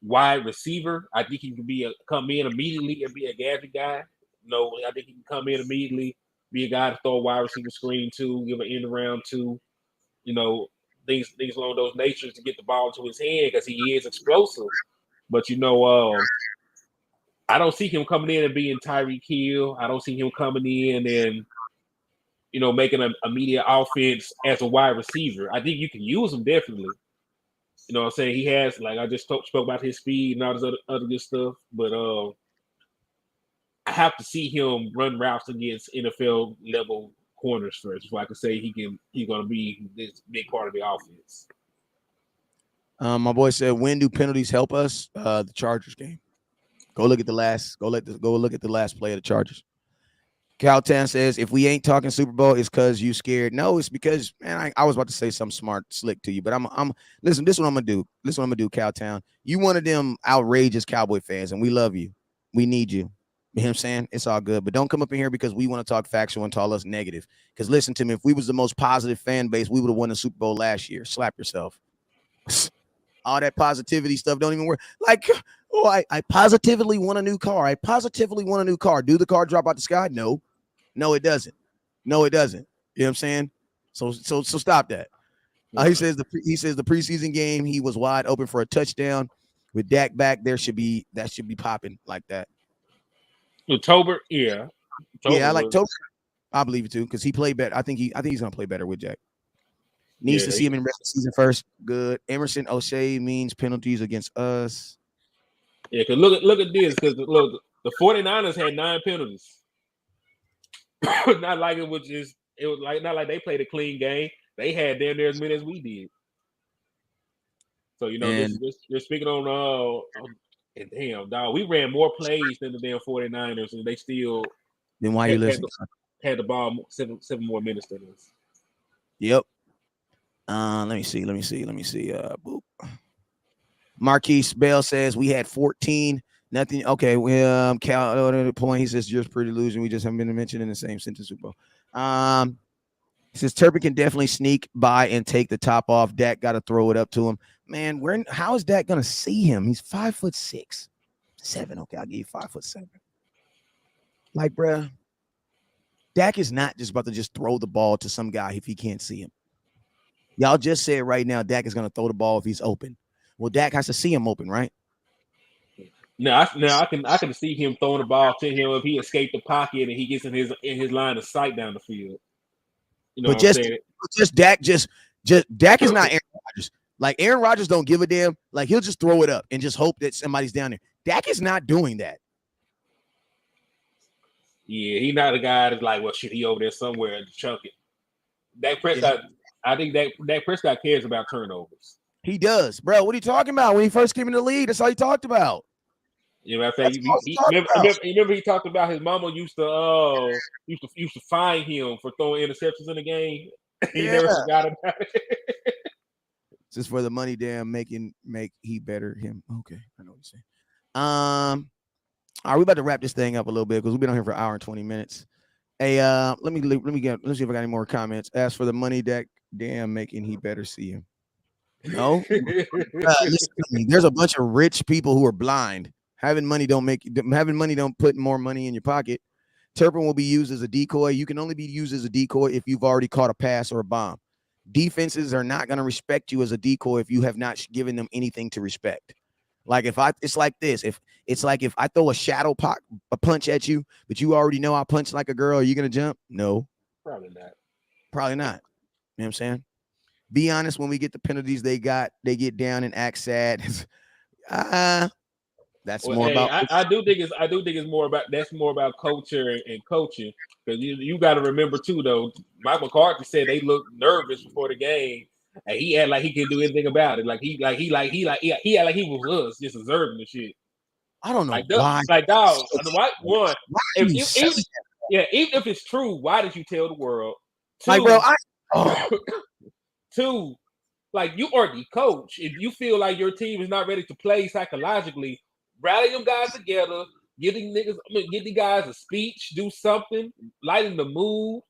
wide receiver. I think he can come in immediately and be a gadget guy. No, I think he can come in immediately, be a guy to throw a wide receiver screen to, give an end around to, things along those natures to get the ball into his hand because he is explosive. But I don't see him coming in and being Tyreek Hill. I don't see him coming in and making an immediate offense as a wide receiver. I think you can use him definitely. You know what I'm saying? He has, like I just spoke about his speed and all this other good stuff, but I have to see him run routes against NFL level corners first before I can say he's gonna be this big part of the offense. My boy said, when do penalties help us? The Chargers game. Go look at the last play of the Chargers. Caltan says, if we ain't talking Super Bowl, it's because you scared. No, it's because, man, I was about to say something smart, slick to you, but I'm listen, this is what I'm gonna do. This is what I'm gonna do, Caltown. You one of them outrageous Cowboy fans, and we love you. We need you. You know what I'm saying? It's all good. But don't come up in here because we want to talk factual and call us negative. Because listen to me, if we was the most positive fan base, we would have won the Super Bowl last year. Slap yourself. All that positivity stuff don't even work. Like, oh, I positively want a new car. I positively want a new car. Do the car drop out the sky? No, it doesn't. No, it doesn't. You know what I'm saying? So stop that. He says the preseason game, he was wide open for a touchdown. With Dak back, that should be popping like that. October, yeah. Yeah, I like Tober. I believe it too, because he played better. I think he's gonna play better with Jack. Needs to see him in the rest of the season first. Good. Emerson O'Shea means penalties against us. Yeah, because look at this, because look, the 49ers had 9 penalties. Not like it was not like they played a clean game. They had damn near as many as we did. So you're speaking on and damn dog, we ran more plays than the damn 49ers, and they still then why you listening? Had the ball 7 more minutes than us. Yep. Let me see. Boop. Marquise Bell says we had 14. Nothing. Okay. Well, Cal at the point he says just pretty losing. We just haven't been mentioned in the same sentence. Super Bowl. He says Turpin can definitely sneak by and take the top off. Dak got to throw it up to him. Man, how is Dak gonna see him? He's 5'6", 7. Okay, I'll give you 5'7". Like, bruh, Dak is not just about to just throw the ball to some guy if he can't see him. Y'all just said right now Dak is gonna throw the ball if he's open. Well, Dak has to see him open, right? Now I can see him throwing the ball to him if he escaped the pocket and he gets in his line of sight down the field. You know but what I'm saying? Just Dak Dak is not Aaron Rodgers. Like Aaron Rodgers don't give a damn. Like he'll just throw it up and just hope that somebody's down there. Dak is not doing that. Yeah, he's not a guy that's like, well, shit, he over there somewhere to chunk it. Dak Prescott, I think Dak Prescott cares about turnovers. He does, bro. What are you talking about? When he first came in the league, that's all he talked about. You know what I'm saying? Remember he talked about his mama used to fine him for throwing interceptions in the game. He never forgot about it. Just for the money, damn, make he better him. Okay, I know what you're saying. All right, we about to wrap this thing up a little bit because we've been on here for an hour and 20 minutes. Hey, let's see if I got any more comments. As for the money, Dak, damn, making he better see him. No, listen to me. There's a bunch of rich people who are blind. Having money don't put more money in your pocket. Turpin will be used as a decoy. You can only be used as a decoy if you've already caught a pass or a bomb. Defenses are not going to respect you as a decoy if you have not given them anything to respect. Like it's like this. If I throw a shadow punch at you, but you already know I punch like a girl, are you going to jump? No. Probably not. You know what I'm saying? Be honest, when we get the penalties they get down and act sad. That's more about. I do think it's more about culture and coaching, because you got to remember too though. Mike McCarthy said they looked nervous before the game, and he had like he could do anything about it. Like he had like he was us just observing the shit. I don't know why. Like dog, one. Even if it's true, why did you tell the world? Two, like, bro, two, like you are the coach. If you feel like your team is not ready to play psychologically, rally them guys together, get the guys a speech, do something, lighten the mood,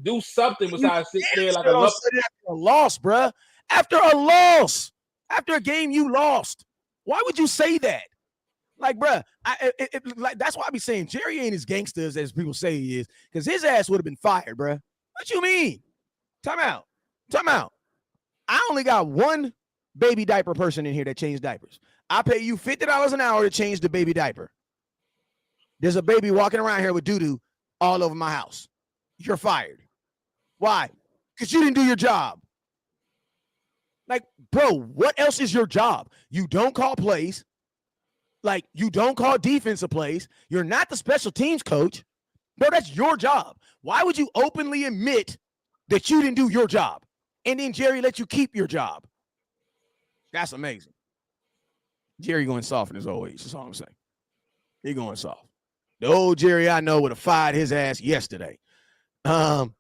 do something besides sit there like a loss, bro. After a loss, after a game you lost, why would you say that? Like, bro, like that's why I be saying Jerry ain't as gangster as people say he is, because his ass would have been fired, bro. What you mean? Time out. I only got one baby diaper person in here that changed diapers. I pay you $50 an hour to change the baby diaper. There's a baby walking around here with doo-doo all over my house. You're fired. Why? Because you didn't do your job. Like, bro, what else is your job? You don't call plays. Like, you don't call defensive plays. You're not the special teams coach. Bro, that's your job. Why would you openly admit that you didn't do your job? And then Jerry let you keep your job. That's amazing. Jerry going soft in his old age. That's all I'm saying. He going soft. The old Jerry I know would have fired his ass yesterday. Both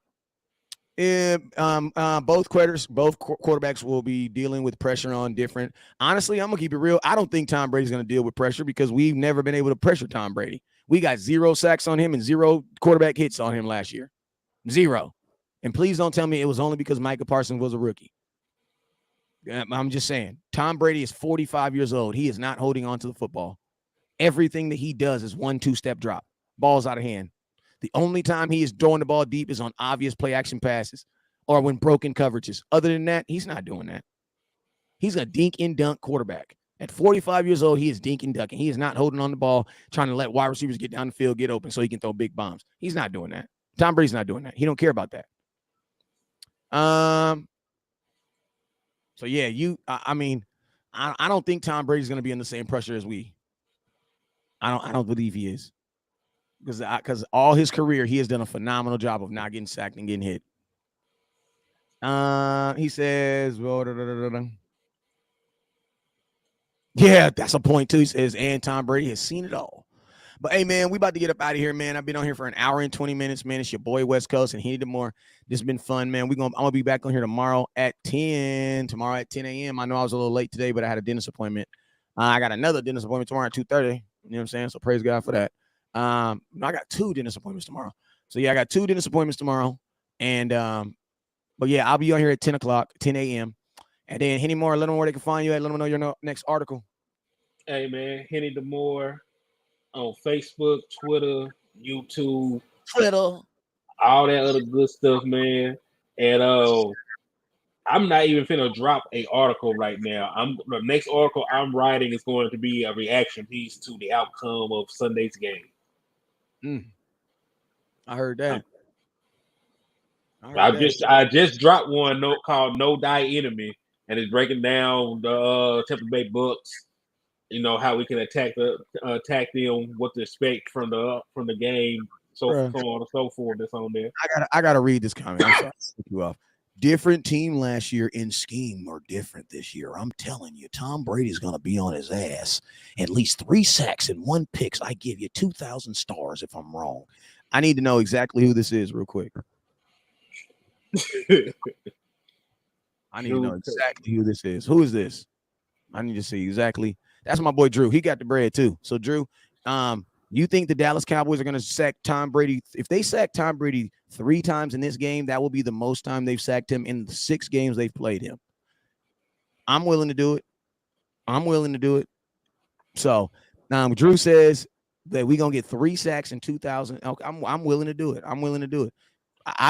quarterbacks will be dealing with pressure on different. Honestly, I'm gonna keep it real. I don't think Tom Brady's gonna deal with pressure because we've never been able to pressure Tom Brady. We got 0 sacks on him and 0 quarterback hits on him last year. 0. And please don't tell me it was only because Micah Parsons was a rookie. I'm just saying, Tom Brady is 45 years old. He is not holding on to the football. Everything that he does is 1-2 step drop. Ball's out of hand. The only time he is throwing the ball deep is on obvious play action passes or when broken coverages. Other than that, he's not doing that. He's a dink and dunk quarterback. At 45 years old, he is dink and dunking. He is not holding on the ball, trying to let wide receivers get down the field, get open so he can throw big bombs. He's not doing that. Tom Brady's not doing that. He don't care about that. So yeah, I don't think Tom Brady's going to be in the same pressure as we. I don't believe he is. Because all his career, he has done a phenomenal job of not getting sacked and getting hit. He says, yeah, that's a point too. He says, and Tom Brady has seen it all. But hey, man, we about to get up out of here, man. I've been on here for an hour and 20 minutes, man. It's your boy West Coast, and he needed more. This has been fun, man. I'm gonna be back on here tomorrow at 10 a.m. I know I was a little late today, but I had a dentist appointment. I got another dentist appointment tomorrow at 2:30. You know what I'm saying? So praise God for that. I got 2 dentist appointments tomorrow. So yeah, I got 2 dentist appointments tomorrow. And but yeah, I'll be on here at 10 a.m. And then Henny Moore, let them know where they can find you at. Let them know your next article. Hey man, Henny DeMoore on Facebook, Twitter, YouTube, all that other good stuff, man. And I'm not even finna drop a article right now. The next article I'm writing is going to be a reaction piece to the outcome of Sunday's game. I heard that. I just dropped one called "No Die Enemy," and it's breaking down the Tampa Bay Bucks. You know how we can attack them, what to expect from the game, so on and so forth. That's on there. I gotta read this comment. I'm sorry to cut you off. Different team last year in scheme are different this year. I'm telling you, Tom Brady's going to be on his ass. At least 3 sacks and 1 picks. I give you 2,000 stars if I'm wrong. I need to know exactly who this is real quick. I need to know exactly who this is. Who is this? I need to see exactly. That's my boy Drew. He got the bread too. So Drew, you think the Dallas Cowboys are going to sack Tom Brady? If they sack Tom Brady 3 times in this game, that will be the most time they've sacked him in the 6 games they've played him. I'm willing to do it. So Drew says that we're going to get 3 sacks in 2000. Okay, I'm willing to do it. I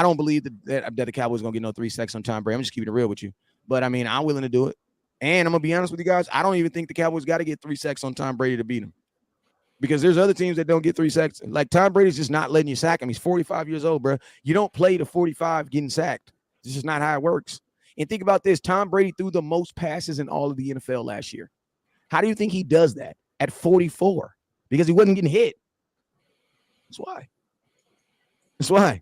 don't believe that the Cowboys are going to get no 3 sacks on Tom Brady. I'm just keeping it real with you. But, I mean, I'm willing to do it. And I'm going to be honest with you guys. I don't even think the Cowboys got to get 3 sacks on Tom Brady to beat him. Because there's other teams that don't get 3 sacks. Like Tom Brady's just not letting you sack him. He's 45 years old, bro. You don't play to 45 getting sacked. This is not how it works. And think about this. Tom Brady threw the most passes in all of the NFL last year. How do you think he does that at 44? Because he wasn't getting hit. That's why. You know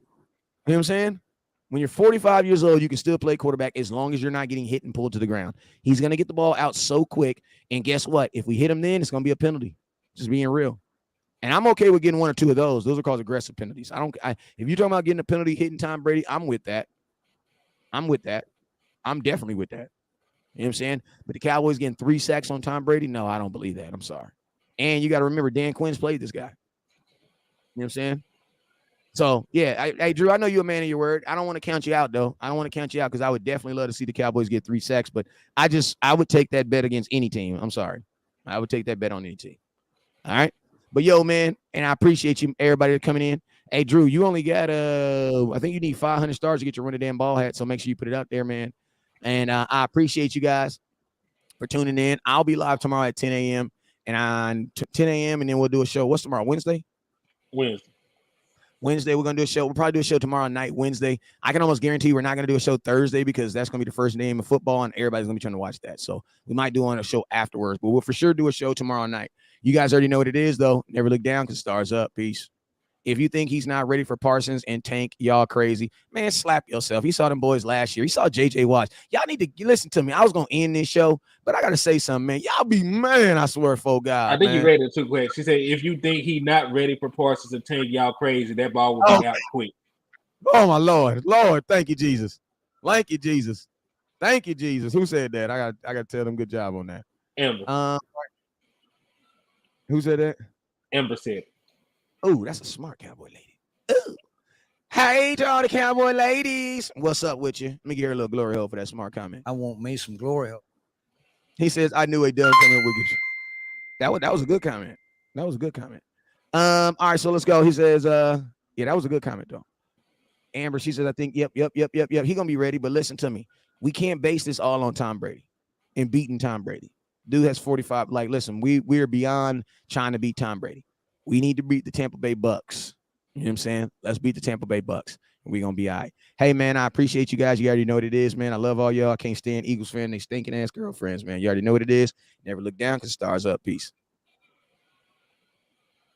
what I'm saying? When you're 45 years old, you can still play quarterback as long as you're not getting hit and pulled to the ground. He's going to get the ball out so quick. And guess what? If we hit him then, it's going to be a penalty. Just being real. And I'm okay with getting 1 or 2 of those. Those are called aggressive penalties. If you're talking about getting a penalty, hitting Tom Brady, I'm with that. I'm definitely with that. You know what I'm saying? But the Cowboys getting 3 sacks on Tom Brady? No, I don't believe that. I'm sorry. And you got to remember, Dan Quinn's played this guy. You know what I'm saying? So, yeah, hey, Drew, I know you're a man of your word. I don't want to count you out, though. I don't want to count you out because I would definitely love to see the Cowboys get 3 sacks. But I would take that bet against any team. I'm sorry. I would take that bet on any team. All right. But yo, man, and I appreciate you, everybody coming in. Hey, Drew, you only got I think you need 500 stars to get your Run the Damn Ball hat. So make sure you put it out there, man. And I appreciate you guys for tuning in. I'll be live tomorrow at 10 a.m. and on 10 a.m. and then we'll do a show. What's tomorrow? Wednesday, we're gonna do a show. We'll probably do a show tomorrow night, Wednesday. I can almost guarantee we're not gonna do a show Thursday because that's gonna be the first game of football and everybody's gonna be trying to watch that. So we might do on a show afterwards, but we'll for sure do a show tomorrow night. You guys already know what it is, though. Never look down because stars up. Peace. If you think he's not ready for Parsons and Tank, y'all crazy. Man, slap yourself. He saw them boys last year. He saw J.J. Watt. Y'all need to listen to me. I was going to end this show, but I got to say something, man. Y'all be, man, I swear, for God, I think man. you read it too quick. She said, if you think he not ready for Parsons and Tank, y'all crazy. That ball will be out quick. Oh, my Lord. Lord, thank you, Jesus. Thank you, Jesus. Thank you, Jesus. Who said that? I got to tell them good job on that. Amber. Who said that? Amber said it. Oh, that's a smart cowboy lady. Ooh. Hey, to all the cowboy ladies. What's up with you? Let me give her a little glory hole for that smart comment. I want me some glory hole. He says, I knew a done coming with you. That was a good comment. That was a good comment. All right, so let's go. He says, yeah, that was a good comment, though. Amber, she says, I think, yep. He gonna be ready, but listen to me. We can't base this all on Tom Brady and beating Tom Brady. Dude has 45. Like, listen, we're beyond trying to beat Tom Brady. We need to beat the Tampa Bay Bucks. You know what I'm saying? Let's beat the Tampa Bay Bucks, and we're gonna be all right. Hey, man, I appreciate you guys. You already know what it is, man. I love all y'all. I can't stand Eagles fans. They stinking ass girlfriends, man. You already know what it is. Never look down because stars up. Peace.